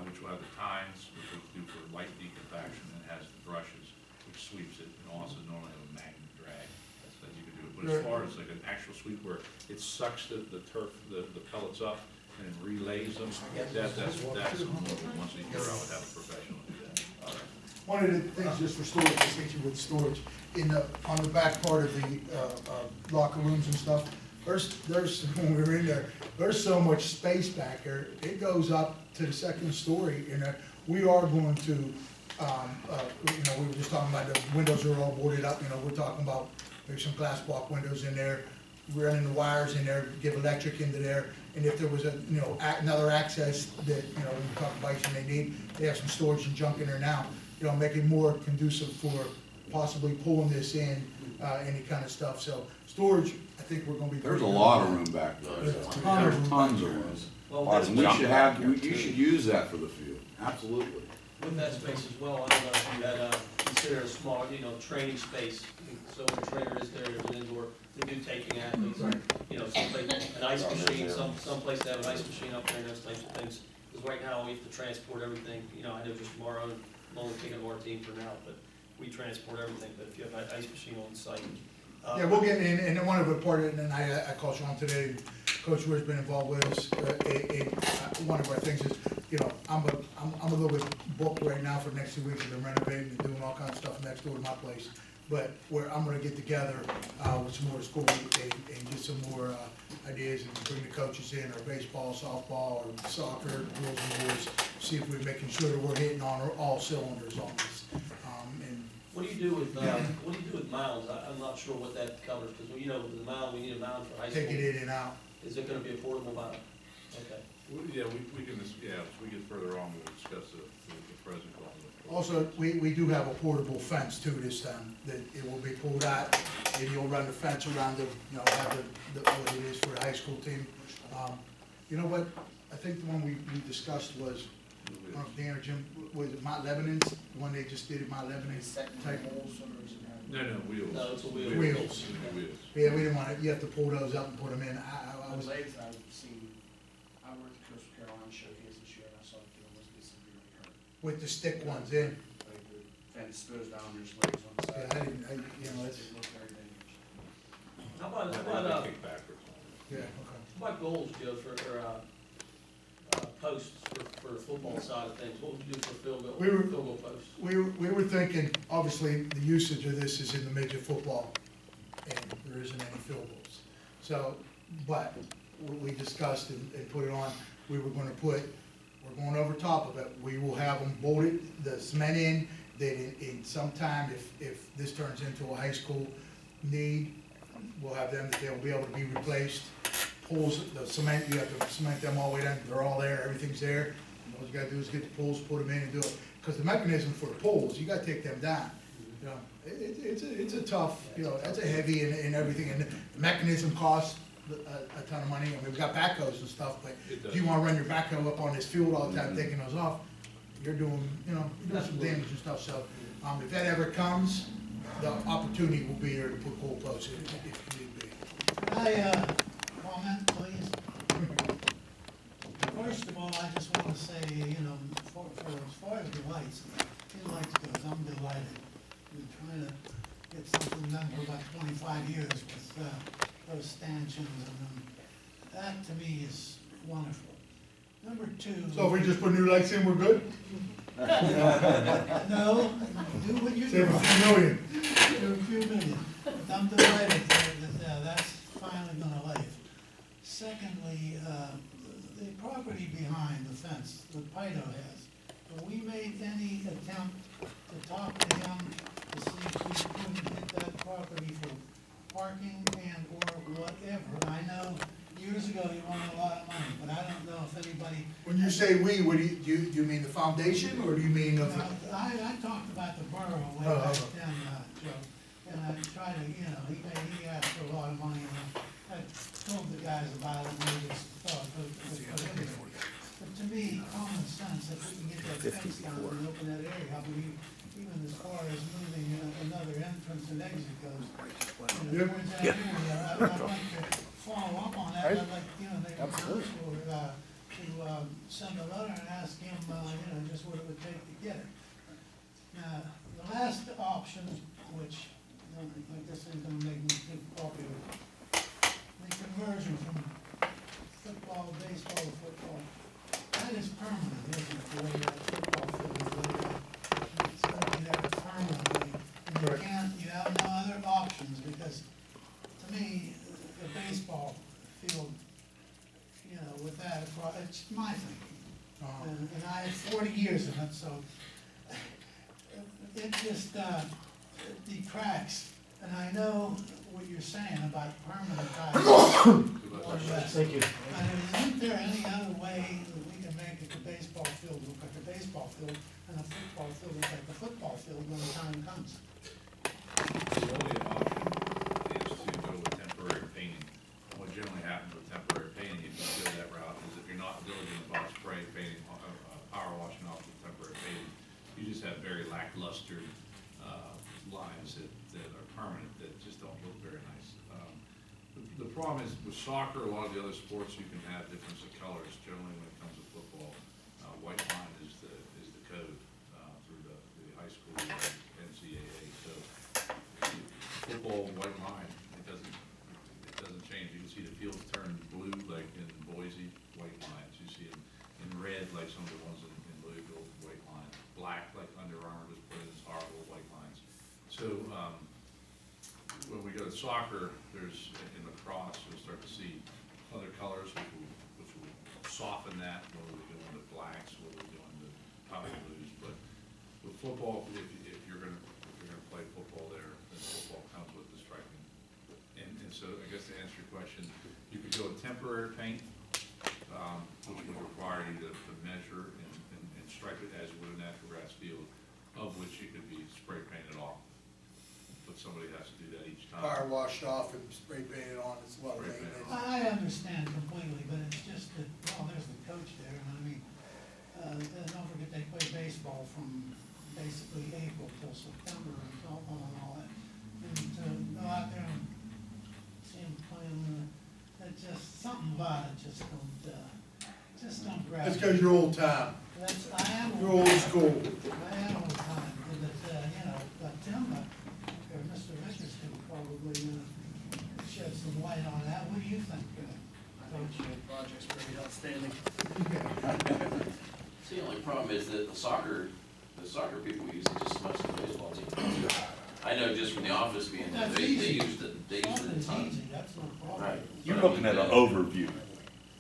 which will have the tines, which will do for light decompaction, and it has the brushes, which sweeps it, and also normally have a magnet drag, that you can do it. But as far as like an actual sweep where it sucks the turf, the pellets up, and it relays them, that's once a year I would have a professional do that. One of the things just for storage, I think you with storage, on the back part of the, locker rooms and stuff, there's, when we were in there, there's so much space back there, it goes up to the second story, and we are going to, we were just talking about the windows are all boarded up, we're talking about there's some glass block windows in there, running the wires in there, give electric into there, and if there was another access that, when you talk bikes and they have some storage and junk in there now, make it more conducive for possibly pulling this in, any kind of stuff, so storage, I think we're gonna be. There's a lot of room back there. There's a ton of room. Tons of room. Well, And we should have, you should use that for the field, absolutely. with that space as well, I don't know if you had, consider a small, training space, so when the trainer is there, there's an indoor, they do taking athletes, someplace, an ice machine, someplace to have an ice machine up there, and those types of things. Because right now, we have to transport everything, I know just from our own, I'm only taking our team for now, but we transport everything, but if you have an ice machine on site. Yeah, we'll get in, and one of the part, and I called Sean today, Coach Weir's been involved with us, one of our things is, I'm a little bit booked right now for the next 2 weeks, I've been renovating and doing all kinds of stuff next door to my place. But where I'm gonna get together, with some more school and get some more, ideas and bring the coaches in, or baseball, softball, or soccer, girls and boys, see if we're making sure that we're hitting on all cylinders on this. And What do you do with mounds? I'm not sure what that covers, because with the mound, we need a mound for high school. take it in and out. Is it gonna be a portable mound? Okay. Yeah, we can, as we get further on, we'll discuss the present cost. Also, we do have a portable fence too this time, that it will be pulled out, and you'll run the fence around have what it is for the high school team. You know what, I think the one we discussed was, I don't know if Dan or Jim, was it Mount Lebanon's, the one they just did at Mount Lebanon's type? No, wheels. No, it's a wheel. Wheels. Wheels. Yeah, we didn't want it, you have to pull those up and put them in, I was, I've seen, I worked at Coastal Carolina Showcase this year, and I saw the field was get severely hurt. with the stick ones in, Like the fence goes down, there's legs on the yeah, side. I didn't, it's, It looked very dangerous. How about, They kick backwards. yeah, okay. how about goals, Joe, for posts for the football side of things? What would you do for field goal posts? We were thinking, obviously, the usage of this is in the midget football and there isn't any field goals. So, but we discussed and put it on, we're going over top of it, we will have them bolted, the cement in, that in some time, if this turns into a high school need, we'll have them, that they'll be able to be replaced. Poles, the cement, you have to cement them all the way down, they're all there, everything's there. And all you gotta do is get the poles, put them in and do it, because the mechanism for the poles, you gotta take them down. You know, it's a tough, you know, that's a heavy and everything, and the mechanism costs a ton of money. I mean, we've got backhoes and stuff, but if you wanna run your backhoe up on this field all the time, taking those off, you're doing, you know, you're doing some damage and stuff, so, if that ever comes, the opportunity will be there to put pole posts in, if need be. Can I, comment, please? First of all, I just wanna say, you know, for as far as the lights goes, I'm delighted. We're trying to get something done for about 25 years with, those stanchions, and that to me is wonderful. Number two. So if we just put new lights in, we're good? No, do what you do. Save a few million. There are a few million. But I'm delighted that that's finally gonna lay. Secondly, the property behind the fence, the Pito has, have we made any attempt to talk to him to see if we couldn't get that property for parking and or whatever? I know years ago you wanted a lot of money, but I don't know if anybody. When you say we, what do you mean the foundation, or do you mean of? I talked about the borough way Oh, back oh. then, Joe, and I tried to, you know, he asked for a lot of money, and I told the guys about it, and they just thought, but to me, common sense, if we can get that fence down and open that area, I believe, even as far as moving another entrance and exit goes, you know, towards that area, I'd like to follow up on that, I'd like, you know, maybe to send a letter and ask him, you know, just what it would take to get it. Now, the last option, which, I guess ain't gonna make me too popular, the conversion from football, baseball to football, that is permanent, isn't it, the way that football field is laid out? It's gonna be there permanently, and you have no other options, because to me, the baseball field, you know, with that, it's my thinking. And I had 40 years of it, so it just detracts. And I know what you're saying about permanent ties. Thank you. And isn't there any other way that we can make the baseball field look like a baseball field and the football field look like a football field when the time comes? The only option is to go with temporary painting. What generally happens with temporary painting, if you go that route, is if you're not diligent about spray painting, power washing off with temporary painting, you just have very lackluster lines that are permanent, that just don't look very nice. The problem is with soccer, a lot of the other sports, you can have difference of colors. Generally, when it comes to football, white line is the code through the high school NCAA. So football, white line, it doesn't change. You can see the fields turn blue, like in Boise, white lines. You see them in red, like some of the ones in Louisville, white lines. Black, like Under Armour was put in, it's horrible, white lines. So when we go to soccer, there's in lacrosse, you'll start to see other colors which will soften that. What are we doing to blacks? What are we doing to powder blues? But with football, if you're gonna play football there, then football comes with the striping. And so I guess to answer your question, you could go with temporary paint, which would require you to measure and stripe it as you would a natural grass field, of which you could be spray painted off. But somebody has to do that each time. Power washed off and spray painted on, it's a lot of Spray painted maintenance. I understand completely, but it's just that, well, there's the coach there, and I mean, don't forget they play baseball from basically April till September and softball and all that. And to go out there and see them playing, it's just, something about it just don't grab me. It's because you're old time, I am. you're old school. I am all the time, and that, you know, Tim, or Mr. Richards could probably shed some light on that. What do you think, Coach? The project's pretty outstanding. See, the only problem is that the soccer people use it just as much as the baseball team. I know just from the office being there, That's they easy. used it, they used it Something's a ton. easy, that's no problem. Right. You're looking at an overview.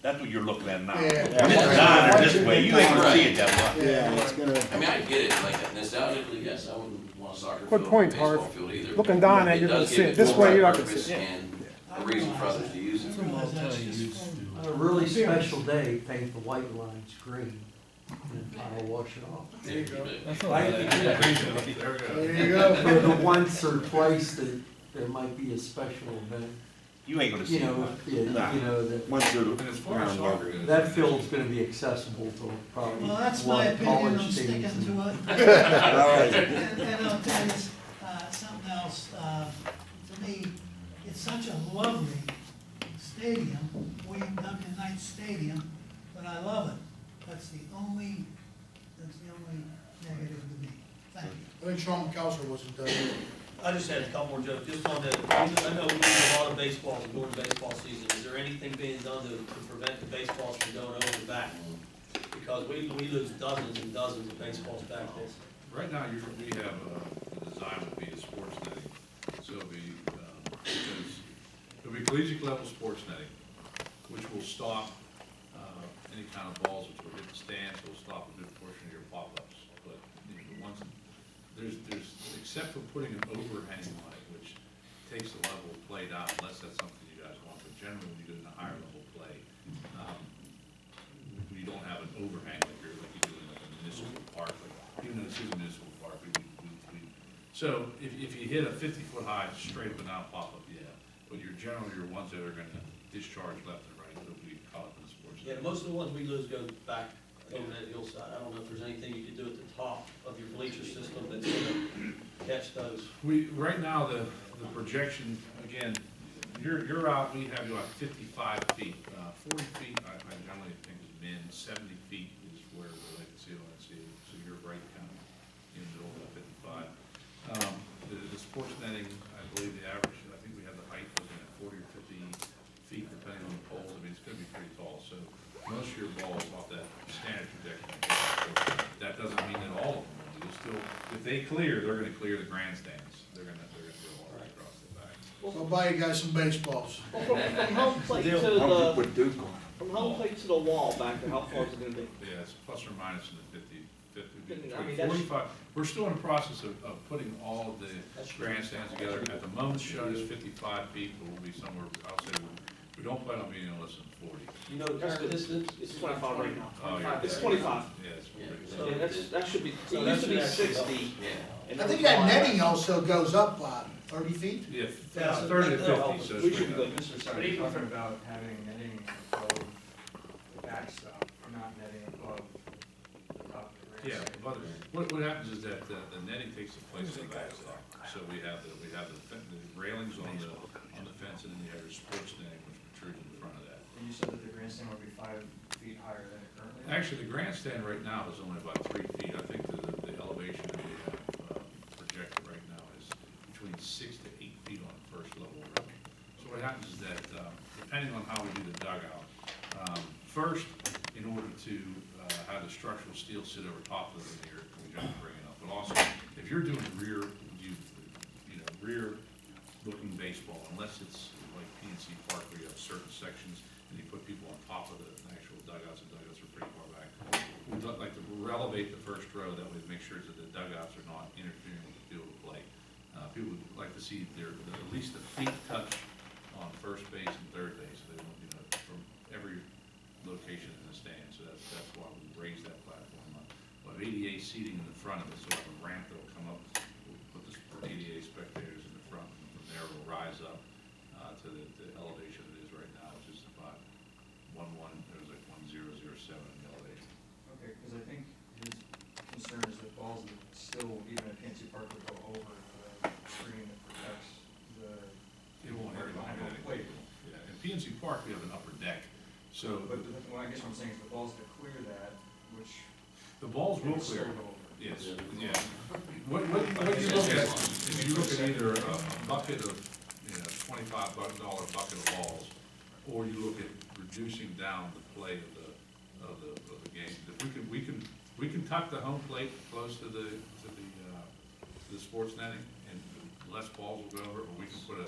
That's what you're looking at now. Yeah. When it's designed this way, you ain't gonna see it that much. Yeah, it's gonna. I mean, I get it, like nostalgically, yes, I wouldn't want a soccer Good field, or a point, baseball Harv. field either. Looking down at it, It you're gonna does see give it. it This more way, you're not gonna purpose see it. and a reason for others to use it. I realize that's just On a really special day, paint the white lines green, and I'll wash it off. There you go. There we go. There you go. For the once or twice that there might be a special event, You ain't gonna see you it. know, Nah. you know, that, Once you're And as far as soccer goes. that field's gonna be accessible to probably Well, that's a my lot of opinion, college I'm sticking teams. to and- it. All right. And I'll tell you, something else, to me, it's such a lovely stadium, William W. Knight Stadium, but I love it. That's the only negative to me. Thank you. I think Sean McAllister wasn't done. I just had a couple more jokes, just on that, I know we do a lot of baseball during baseball season, is there anything being done to prevent the baseballs from going over the back? Because we lose dozens and dozens of baseballs back there. Right now, we have, the design would be a sports netting, so it'll be, because it'll be collegiate level sports netting, which will stop, any kind of balls which will hit the stands, will stop a good portion of your pop-ups. But, you know, the ones, there's, except for putting an overhang on it, which takes the level of play down, unless that's something you guys want, but generally, when you get in a higher level play, you don't have an overhang like you do in like a municipal park, like, even though this is a municipal park, so if you hit a 50-foot high straight up and down pop-up, yeah, but you're generally your ones that are gonna discharge left and right, it'll be caught up in the sports. Yeah, most of the ones we lose go back over that hillside. I don't know if there's anything you could do at the top of your bleacher system that's gonna catch those. Right now, the projection, again, you're out, we have you at 55 feet. 40 feet, I generally think is min, 70 feet is where we like to see it, so you're right kind of in the middle of that 55. The sports netting, I believe the average, I think we have the height looking at 40 or 50 feet, depending on the poles. I mean, it's gonna be pretty tall, so most of your balls off that standard trajectory. That doesn't mean that all of them will. You'll still, if they clear, they're gonna clear the grandstands. They're gonna go all right across the back. So I'll buy you guys some baseballs. Well, from home plate to I'll the, put Duke on. from home plate to the wall back there, how far is it gonna be? Yeah, it's plus or minus in the 50, I mean, between that's- 45. We're still in the process of putting all of the grandstands together. At the moment, shown is 55 feet, but we'll be somewhere, I'll say, we don't plan on being less than 40. You know, the distance? It's 25 right now. Oh, yeah. It's 25. Yeah, it's pretty So- Yeah, that should be, So it that used to be should actually 60. Yeah. and I then think that 5. netting also goes up, 30 feet? Yeah, Yeah, 30 to that'll 50, help. so it's We should be pretty good. good. Mr. Sardi, you're talking about having netting above the backstop, not netting above the top of the Yeah, grandstand. but what happens is that the netting takes the place of the backstop. So we have the railings on the fence, and then you have your sports netting, which protrudes in front of that. And you said that the grandstand would be 5 feet higher than it currently is? Actually, the grandstand right now is only about 3 feet. I think the elevation that we have projected right now is between 6 to 8 feet on the first level railing. So what happens is that, depending on how we do the dugout, first, in order to have the structural steel sit over top of the veneer, we have to bring it up. But also, if you're doing rear-looking baseball, unless it's like PNC Park where you have certain sections and you put people on top of the actual dugouts, and dugouts are pretty far back. We'd like to elevate the first row, that way to make sure that the dugouts are not interfering with the field of play. People would like to see at least the feet touch on first base and third base, so they won't, from every location in the stand, so that's why we raised that platform up. We'll have ADA seating in the front of it, so we have a ramp that'll come up, we'll put the ADA spectators in the front, and from there we'll rise up to the elevation it is right now, which is about 1007 in the elevation. Okay, because I think his concern is that balls that still, even at PNC Park, would go over the screen that protects the It won't hurt behind behind home plate. Yeah, in PNC Park, we have an upper deck, so But well, I guess what I'm saying is the balls that clear that, which the balls will would still clear. go over. Yes, yeah. What you look at, if you look at either a bucket of, $25 bucket of balls, or you look at reducing down the play of the game. If we can tuck the home plate close to the sports netting and less balls will go over it, or we can put a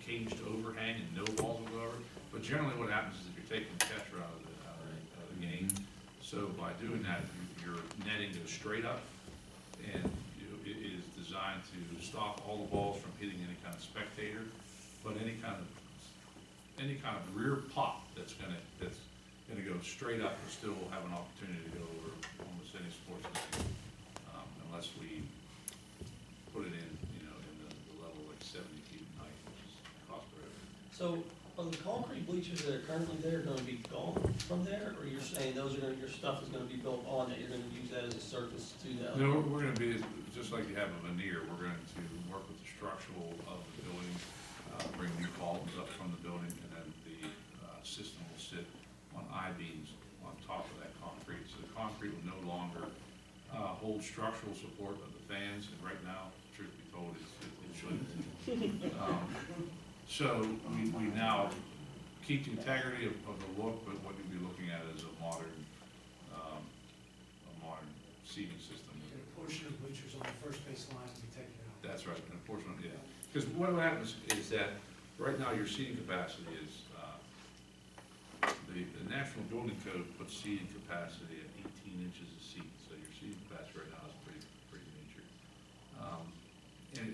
caged overhang and no balls will go over it. But generally what happens is if you're taking the catcher out of the game, so by doing that, your netting goes straight up, and it is designed to stop all the balls from hitting any kind of spectator, but any kind of rear pop that's gonna go straight up will still have an opportunity to go over almost any sports game, unless we put it in, in the level like 70 feet in height, which is cost prohibitive. So, are the concrete bleachers that are currently there gonna be gone from there, or you're saying your stuff is gonna be built on that, you're gonna use that as a surface to that? No, we're gonna be, just like you have a veneer, we're going to work with the structural of the building, bring new columns up from the building, and then the system will sit on I-beams on top of that concrete. So the concrete will no longer hold structural support of the fans, and right now, truth be told, it shouldn't. So we now keep the integrity of the look, but what you'll be looking at is a modern seating system. And a portion of bleachers on the first base line will be taken out. That's right, unfortunately, yeah. Because what happens is that right now your seating capacity is, the National Building Code puts seating capacity at 18 inches a seat. So your seating capacity right now is pretty major. And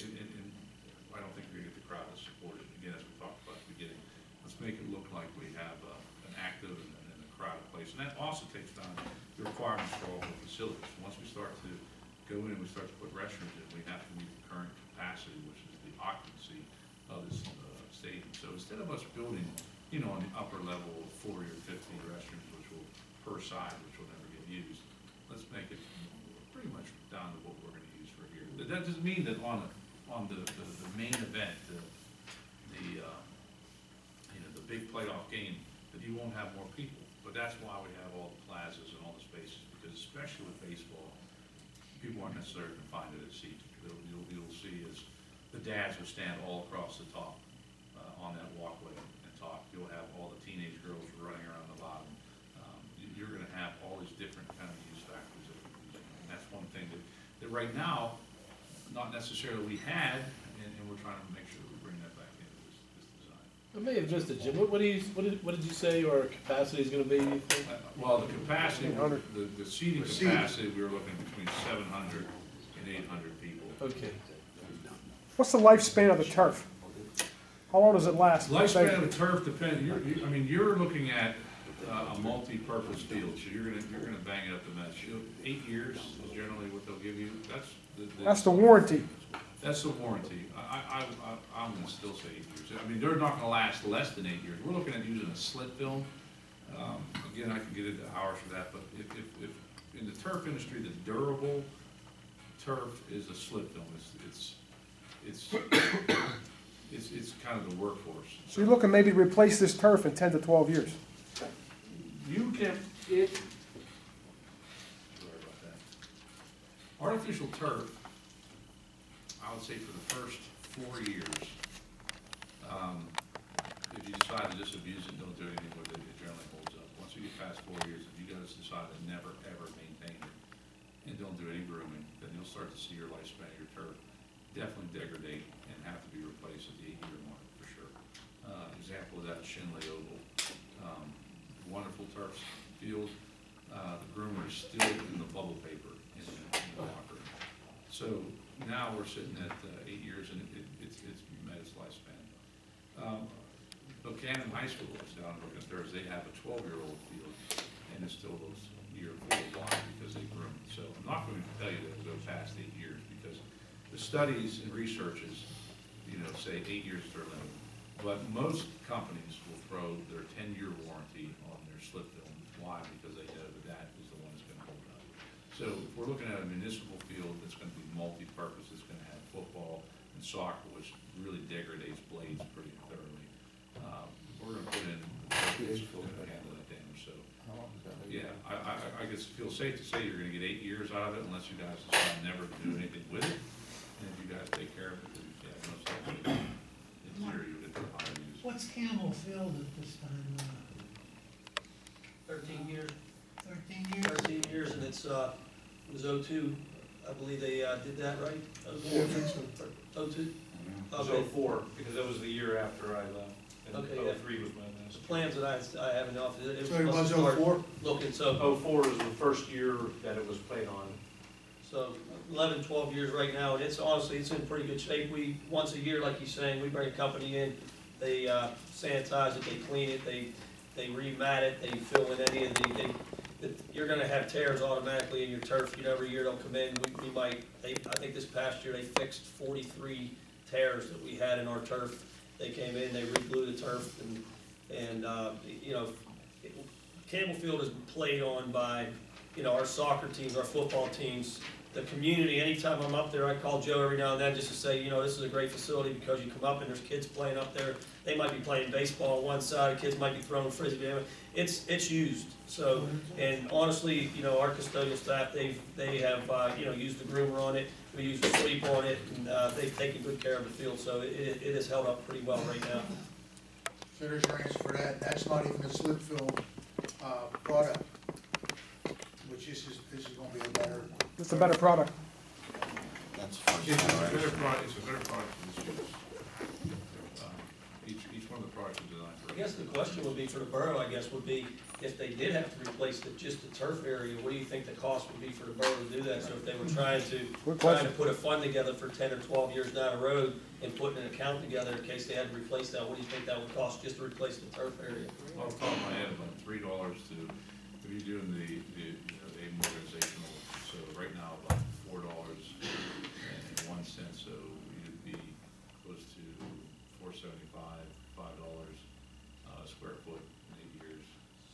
I don't think we're gonna get the crowd to support it. Again, as we talked about at the beginning, let's make it look like we have an active and a crowded place. And that also takes down the requirements for all the facilities. Once we start to go in and we start to put restrooms in, we have to meet the current capacity, which is the occupancy of this stadium. So instead of us building, on the upper level of 40 or 50 restrooms, which will, per side, which will never get used, let's make it pretty much down to what we're gonna use for here. That doesn't mean that on the main event, the big playoff game, that you won't have more people. But that's why we have all the plazas and all the spaces, because especially with baseball, people aren't necessarily confined to their seats. You'll see is the dads will stand all across the top on that walkway and talk. You'll have all the teenage girls running around the bottom. You're going to have all these different kind of use factors. And that's one thing that right now, not necessarily we had, and we're trying to make sure that we bring that back into this design. I may have missed it, Jim. What did you say our capacity is going to be? You think? Well, the capacity, the seating capacity, we were looking between 700 and 800 people. Okay. What's the lifespan of the turf? How long does it last? Lifespan of the turf depends. You're looking at a multi-purpose field, so you're gonna bang it up the mess. 8 years is generally what they'll give you. That's the warranty. That's the warranty. I'm gonna still say 8 years. They're not gonna last less than 8 years. We're looking at using a slit film. Again, I can get into hours for that, but if in the turf industry, the durable turf is a slit film. It's kind of the workhorse. So you're looking maybe to replace this turf in 10 to 12 years? You can, sorry about that. Artificial turf, I would say for the first 4 years, if you decide to just abuse it, don't do anything with it, it generally holds up. Once you get past 4 years, if you guys decide to never, ever maintain it and don't do any grooming, then you'll start to see your lifespan of your turf definitely degrade and have to be replaced at the 8-year mark for sure. Example of that, Shinley Oval. Wonderful turf field. The groomer is still in the bubble paper in the locker room. So now we're sitting at 8 years and it's met its lifespan. Buchanan High School is down in Brooklyn Terrace. They have a 12-year-old field and it still goes year 4. Why? Because they groom it. So I'm not going to tell you that it'll go past 8 years because the studies and researches, say 8 years is their limit. But most companies will throw their 10-year warranty on their slip film. Why? Because they know that is the one that's going to hold up. So if we're looking at a municipal field that's going to be multi-purpose, it's going to have football and soccer, which really degrades blades pretty thoroughly. We're going to put in to handle that damage. So yeah, I guess it feels safe to say you're going to get 8 years out of it unless you guys decide never to do anything with it. And if you guys take care of it, then yeah, most likely in theory you would get the higher use. What's Campbell Field at this time? 13 years. 13 years? 13 years, and it was 02 I believe they, did that, right? Yeah, I think so. 02? It was Okay. 04, because that was the year after I left, and Okay, yeah. 03 was my The last. plans that I have in the office, it So it must was start 04? looking, so, 04 is the first year that it was played on. so 11, 12 years right now, and it's honestly, it's in pretty good shape. We, once a year, like you're saying, we bring a company in, they sanitize it, they clean it, they remat it, they fill in any of you're gonna have tears automatically in your turf, you know, every year they'll come in, we might, I think this past year they fixed 43 tears that we had in our turf. They came in, they re-glued the turf, and you know, Campbell Field is played on by, you know, our soccer teams, our football teams, the community. Anytime I'm up there, I call Joe every now and then just to say, you know, this is a great facility because you come up and there's kids playing up there. They might be playing baseball on one side, kids might be throwing frisbee. It's used. So, and honestly, you know, our custodial staff, they have, you know, used the groomer on it. We use the sleep on it, and they've taken good care of the field. So it has held up pretty well right now. So there's your answer for that. That's not even a slip fill, product, which this is gonna be a better. It's a better product. That's It's a better product, it's a better product for this use. Each one of the products is designed for. I guess the question would be for the borough, I guess, would be if they did have to replace just the turf area, what do you think the cost would be for the borough to do that? So if they were trying to put a fund together for 10 or 12 years down the road and putting an account together in case they had to replace that, what do you think that would cost just to replace the turf area? Off the top of my head, about $3 to, if you're doing the amortizational, so right now about $4.01, so you'd be close to $4.75, $5 a square foot in 8 years.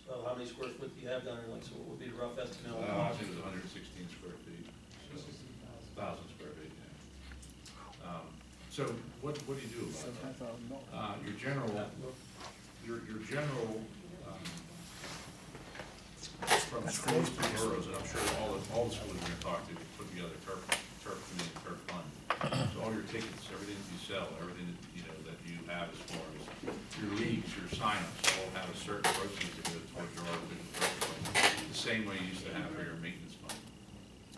So how many square foot do you have down there? Like, so what would be the rough estimate on the I cost? think it was 116 square feet, so 1,000 square feet, yeah. So what do you do about that? Your general, from schools to boroughs, and I'm sure all the schools are gonna talk to, put together turf committee, turf fund. So all your tickets, everything that you sell, everything that, you know, that you have as far as your leagues, your signups, all have a certain proceeds that go towards your artificial turf fund, the same way you used to have for your maintenance fund.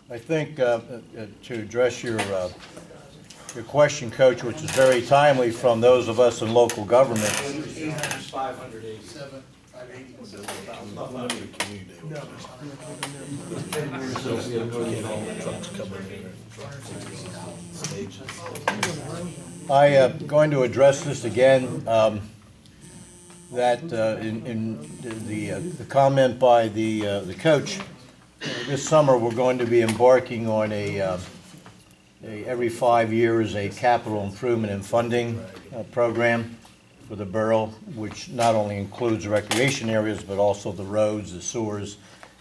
I think to address your question, Coach, which is very timely from those of us in local government. 580. 580. I am going to address this again, that in the comment by the coach, this summer we're going to be embarking on every 5 years a capital improvement and funding program for the borough, which not only includes recreation areas, but also the roads, the sewers,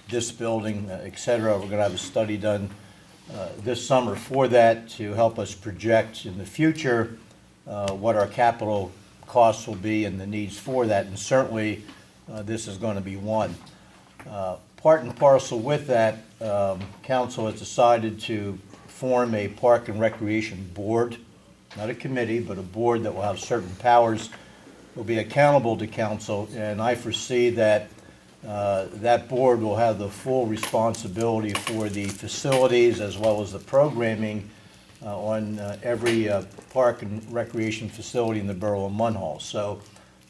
this building, et cetera. We're going to have a study done this summer for that to help us project in the future what our capital costs will be and the needs for that. And certainly, this is going to be one. Part and parcel with that, council has decided to form a park and recreation board, not a committee, but a board that will have certain powers, will be accountable to council, and I foresee that that board will have the full responsibility for the facilities as well as the programming on every park and recreation facility in the borough of Munhall. So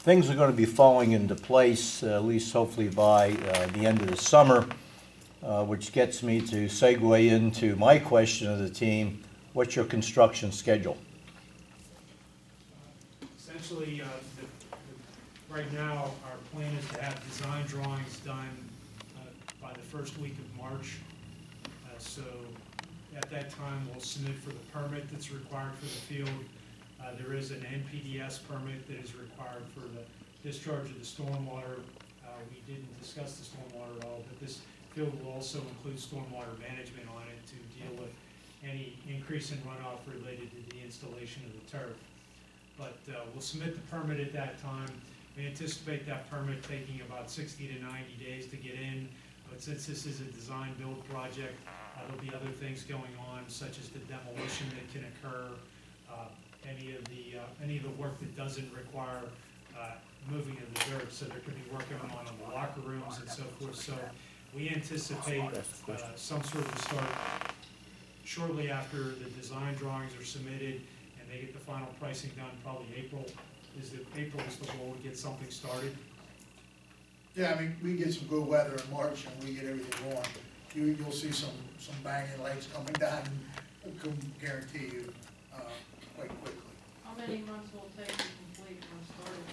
things are going to be falling into place, at least hopefully by the end of the summer, which gets me to segue into my question of the team. What's your construction schedule? Essentially, right now, our plan is to have design drawings done by the first week of March. So at that time, we'll submit for the permit that's required for the field. There is an NPDS permit that is required for the discharge of the stormwater. We didn't discuss the stormwater at all, but this field will also include stormwater management on it to deal with any increase in runoff related to the installation of the turf. But we'll submit the permit at that time. We anticipate that permit taking about 60 to 90 days to get in. But since this is a design-build project, there'll be other things going on, such as the demolition that can occur, any of the work that doesn't require moving of the dirt. So there could be work going on in the locker rooms and so forth. So we anticipate some sort of start shortly after the design drawings are submitted and they get the final pricing done, probably April is the goal to get something started. Yeah, I mean, we get some good weather in March and we get everything going. You'll see some banging lights coming down, I can guarantee you, quite quickly. How many months will it take to complete when started?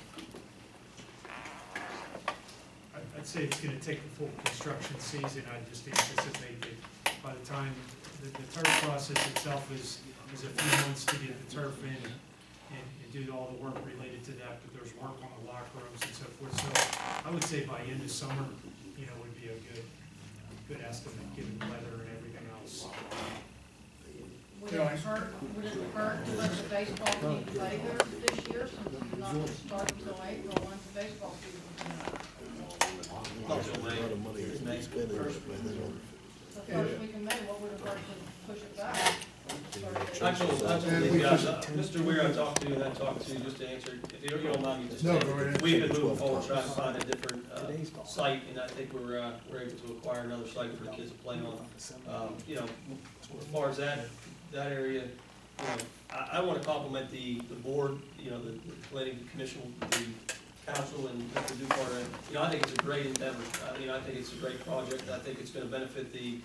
I'd say it's gonna take the full construction season. I just anticipate that by the time, the turf process itself is a few months to get the turf in and do all the work related to that, but there's work on the locker rooms and so forth. So I would say by end of summer, would be a good estimate, given the weather and everything else. Would it hurt to let the baseball team play there this year, since it's not going to start until April, when's the baseball season coming up? Not till May. It's May. The first week in May, what would it hurt to push it back? I told the guys, Mr. Weir I talked to, and I talked to, just to answer, if you don't mind me just No, saying, go right ahead. we've been moving forward, trying to find a different, site, and I think we're able to acquire another site for the kids to play on. As far as that area, I wanna compliment the board, the planning commission, the council, and Mr. Dupart. I think it's a great endeavor. I think it's a great project. I think it's gonna benefit the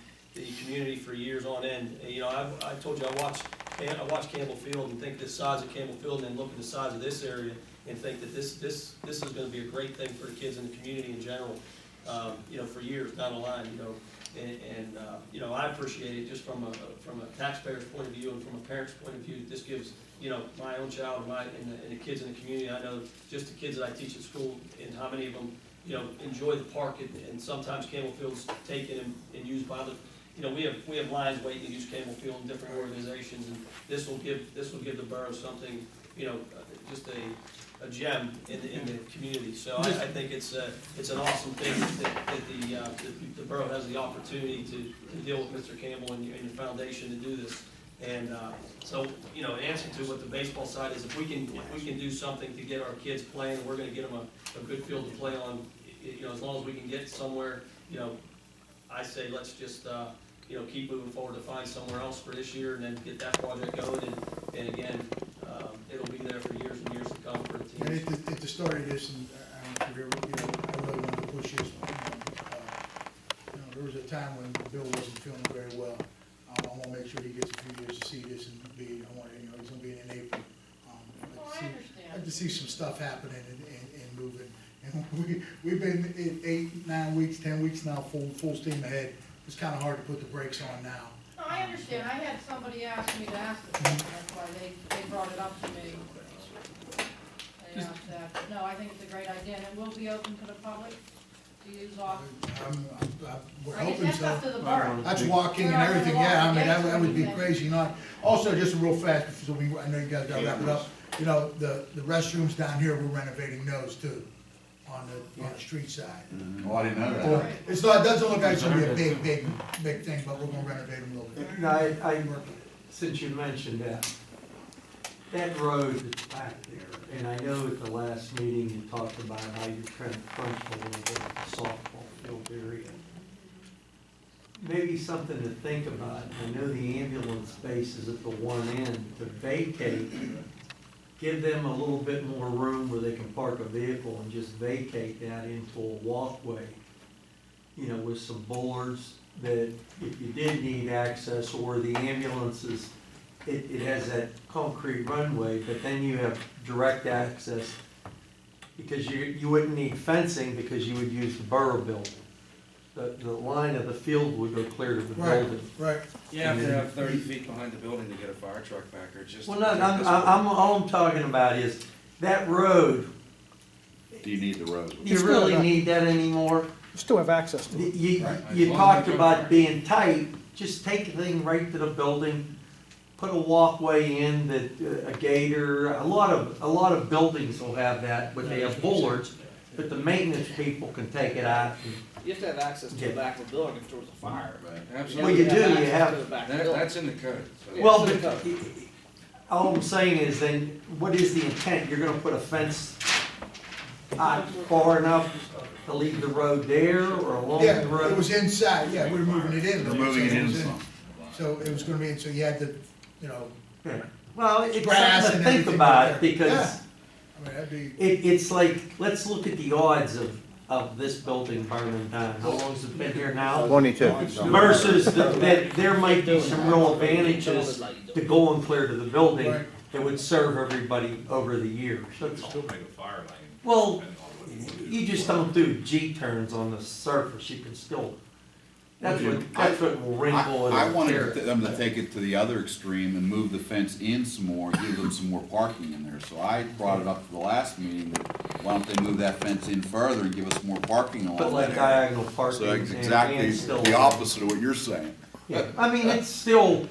community for years on end. I told you, I watched Campbell Field and think the size of Campbell Field, and then look at the size of this area and think that this is gonna be a great thing for the kids in the community in general, for years down the line, I appreciate it just from a taxpayer's point of view and from a parent's point of view. This gives, my own child and the kids in the community. I know just the kids that I teach at school and how many of them, enjoy the park, and sometimes Campbell Field's taken and used by the, we have lines waiting to use Campbell Field in different organizations, and this will give the borough something, just a gem in the community. So I think it's an awesome thing that the borough has the opportunity to deal with Mr. Campbell and your foundation to do this. And so, answer to what the baseball side is, if we can do something to get our kids playing, and we're gonna get them a good field to play on, as long as we can get somewhere, I say let's just, keep moving forward to find somewhere else for this year and then get that project going. And again, it'll be there for years and years to come for the team. And at the start of this, and I really wanted to push this, there was a time when Bill wasn't feeling very well. I want to make sure he gets a few years to see this and he's going to be in April. I'd like to see some stuff happening and moving. And we've been in 8, 9 weeks, 10 weeks now, full steam ahead. It's kind of hard to put the brakes on now. No, I understand. I had somebody ask me to ask the question, that's why they brought it up to me. They asked that. But no, I think it's a great idea, and it will be open to the public to use off. We're I guess hoping that's so. up to the borough. That's walking and everything, yeah, I mean, that would be crazy, Also, just real fast, so I know you guys gotta wrap it up, the restrooms down here, we're renovating those too, on the street side. Oh, I didn't know that. Well, it doesn't look like it's gonna be a big thing, but we're gonna renovate them a little bit. No, since you mentioned that road that's back there, and I know at the last meeting you talked about how you're trying to crunch a little bit of the softball field area. Maybe something to think about. I know the ambulance space is at the one end. To vacate, give them a little bit more room where they can park a vehicle and just vacate that into a walkway, with some boards that if you did need access, or the ambulances, it has that concrete runway, but then you have direct access, because you wouldn't need fencing because you would use the borough building. The line of the field would go clear to the building. Right. You have to have 30 feet behind the building to get a fire truck back there, just. Well, no, all I'm talking about is that road, Do you need the road? do you really need that anymore? You still have access to it. You talked about being tight, just take the thing right to the building, put a walkway in that, a gator, a lot of buildings will have that, but they have bollards, but the maintenance people can take it out. You have to have access to the back of the building if there was a fire. Absolutely. Well, you do, you access have. to the back of the building. That's in the code. so. Well, but all I'm saying is then, what is the intent? You're gonna put a fence out far enough to leave the road there or along Yeah, the road? it was inside, yeah, we're moving it in. We're moving it in some. So it was gonna be, so you had to, Well, it's Grass something and to think everything about like that. because Yeah. I mean, that'd be, it's like, let's look at the odds of this building burning down. How long's it been here now? 22. Versus that there might be some real advantages to going clear to the building Right. that would serve everybody over the years. You That's could all. still make a fire lane. Well, depending on what you do. you just don't do G-turns on the surface, you can still, that's what will wrinkle I and wanted tear. them to take it to the other extreme and move the fence in some more, give them some more parking in there. So I brought it up to the last meeting, that why don't they move that fence in further and give us more parking along that Put like area? diagonal parking So and it's exactly still. the opposite of what you're saying. Yeah, I mean, it's still,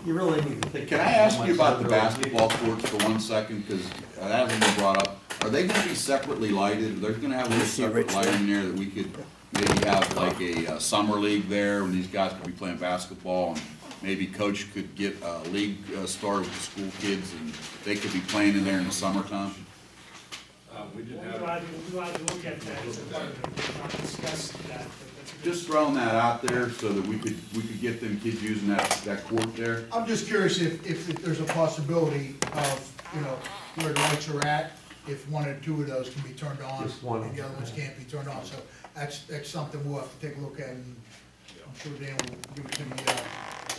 you really need to think. Can I ask you about the basketball courts for 1 second, because that hasn't been brought up? Are they gonna be separately lighted? They're gonna have a little separate lighting there that we could maybe have like a summer league there, when these guys could be playing basketball, and maybe coach could get a league started with the school kids, and they could be playing in there in the summertime? We did We'll have. we'll have to look at that as a part of it, we'll not discuss that, but that's a good. Just throwing that out there so that we could get them kids using that court there. I'm just curious if there's a possibility of, where the lights are at, if one or two of those can be turned on, Just one. and the other ones can't be turned on, so that's something we'll have to take a look at, and I'm sure Dan will give it to the,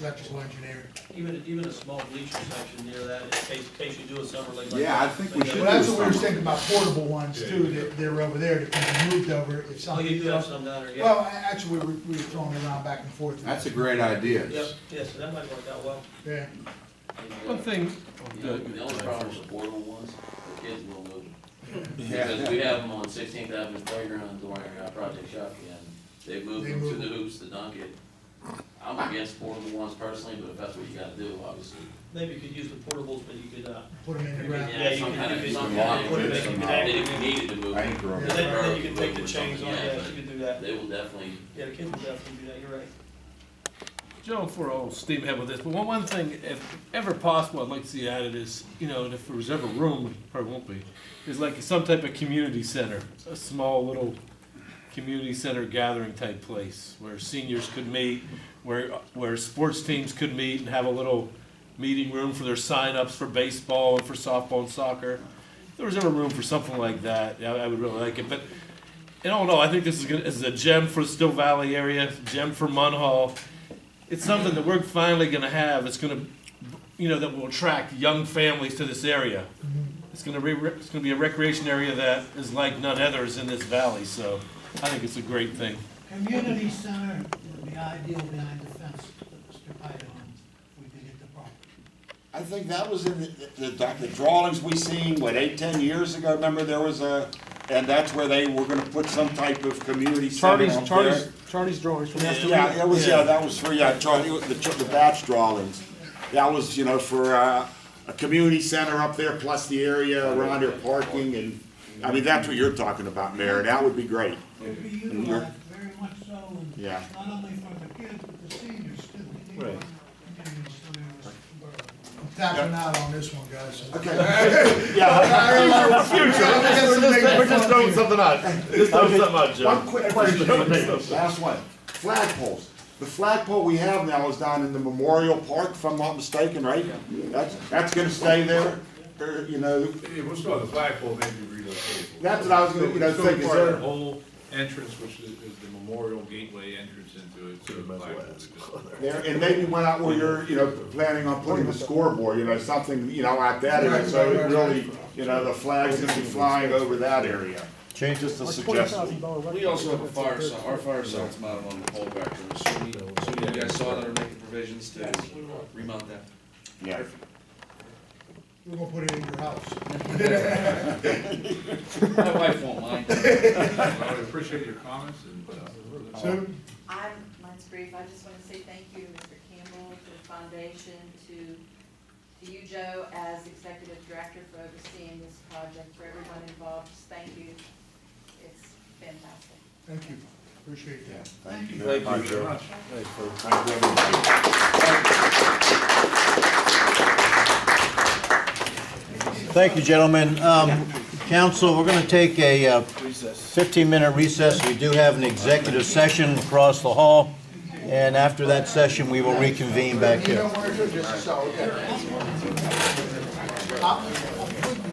electrical engineer. Even a small bleacher section near that, in case you do a summer league like that. Yeah, I think we should. Well, that's what we were thinking about, portable ones too, that they're over there, that can be moved over if Oh, something. you do have some down there, yeah. Well, actually, we were throwing it around back and forth. That's a great idea. Yep, yes, that might work out well. Yeah. One thing, The only problem with the portable ones, the kids will move them. Yeah. Because we have them on 16th Avenue Playground during Project Shockey, and they moved They them to move the hoops to dunk it. I'm against portable ones personally, but if that's what you gotta do, obviously. Maybe you could use the portables, but you could, Put them in the ground. Yeah, you Some can- kind you of, can- some yeah, kind of, put it in, you can then if activate you needed to move I them. ain't grown. then you can take the Or chains something, off, yeah, but you could do that. They will definitely, Yeah, the kids will definitely do that, you're right. Joe, for old steam ahead with this, but one thing, if ever possible, I'd like to see added is, and if there was ever room, probably won't be, is like some type of community center, a small little community center gathering type place where seniors could meet, where sports teams could meet and have a little meeting room for their sign-ups for baseball and for softball and soccer. If there was ever room for something like that, I would really like it, but I don't know, I think this is a gem for the Still Valley area, gem for Munhall. It's something that we're finally gonna have, it's gonna, that will attract young families to this area. It's gonna be a recreation area that is like none others in this valley, so I think it's a great thing. Community center would be ideal behind the fence that Mr. Pite owns, if we could get the property. I think that was in the drawings we seen, 8-10 years ago, remember there was and that's where they were gonna put some type of community center up there. Charlie's drawings from yesterday. Yeah, that was for, Charlie, the batch drawings. That was, for a community center up there, plus the area around there parking, and, I mean, that's what you're talking about, Mayor, that would be great. It would be utilized very much so, and Yeah. not only for the kids, but the seniors too. We need Right. more community centers. I'm tapping out on this one, guys. Okay. Yeah. We're just throwing something out. Just throwing something out, Joe. One quick question, last one. Flagpoles. The flagpole we have now is down in the Memorial Park, if I'm not mistaken, right? That's gonna stay there, or, Yeah, we'll start the flagpole, maybe relocate. That's what I was gonna, Still think, is part of there? that whole entrance, which is the Memorial Gateway entrance into it, so the flagpole would just go there. There, and maybe went out where you're, planning on putting the scoreboard, something, at that area, so it really, the flag's gonna be flying over that area. Change Just a Like suggestion. $20,000 We also have a fire sign, our fire sign's mounted on the pole back there, so you guys saw that are making provisions to remount that. Yeah. We're gonna put it in your house. My wife won't mind. Well, I appreciate your comments and, Sue? Mine's brief. I just want to say thank you, Mr. Campbell, to the foundation, to you, Joe, as executive director for overseeing this project, for everyone involved. Just thank you. It's fantastic. Thank you, appreciate that. Thank you. thank you very much. Thank you, everybody. Thank you, gentlemen. Council, we're going to take a 15-minute recess. We do have an executive session across the hall, And after that session, we will reconvene back You here. know where to, just so, okay.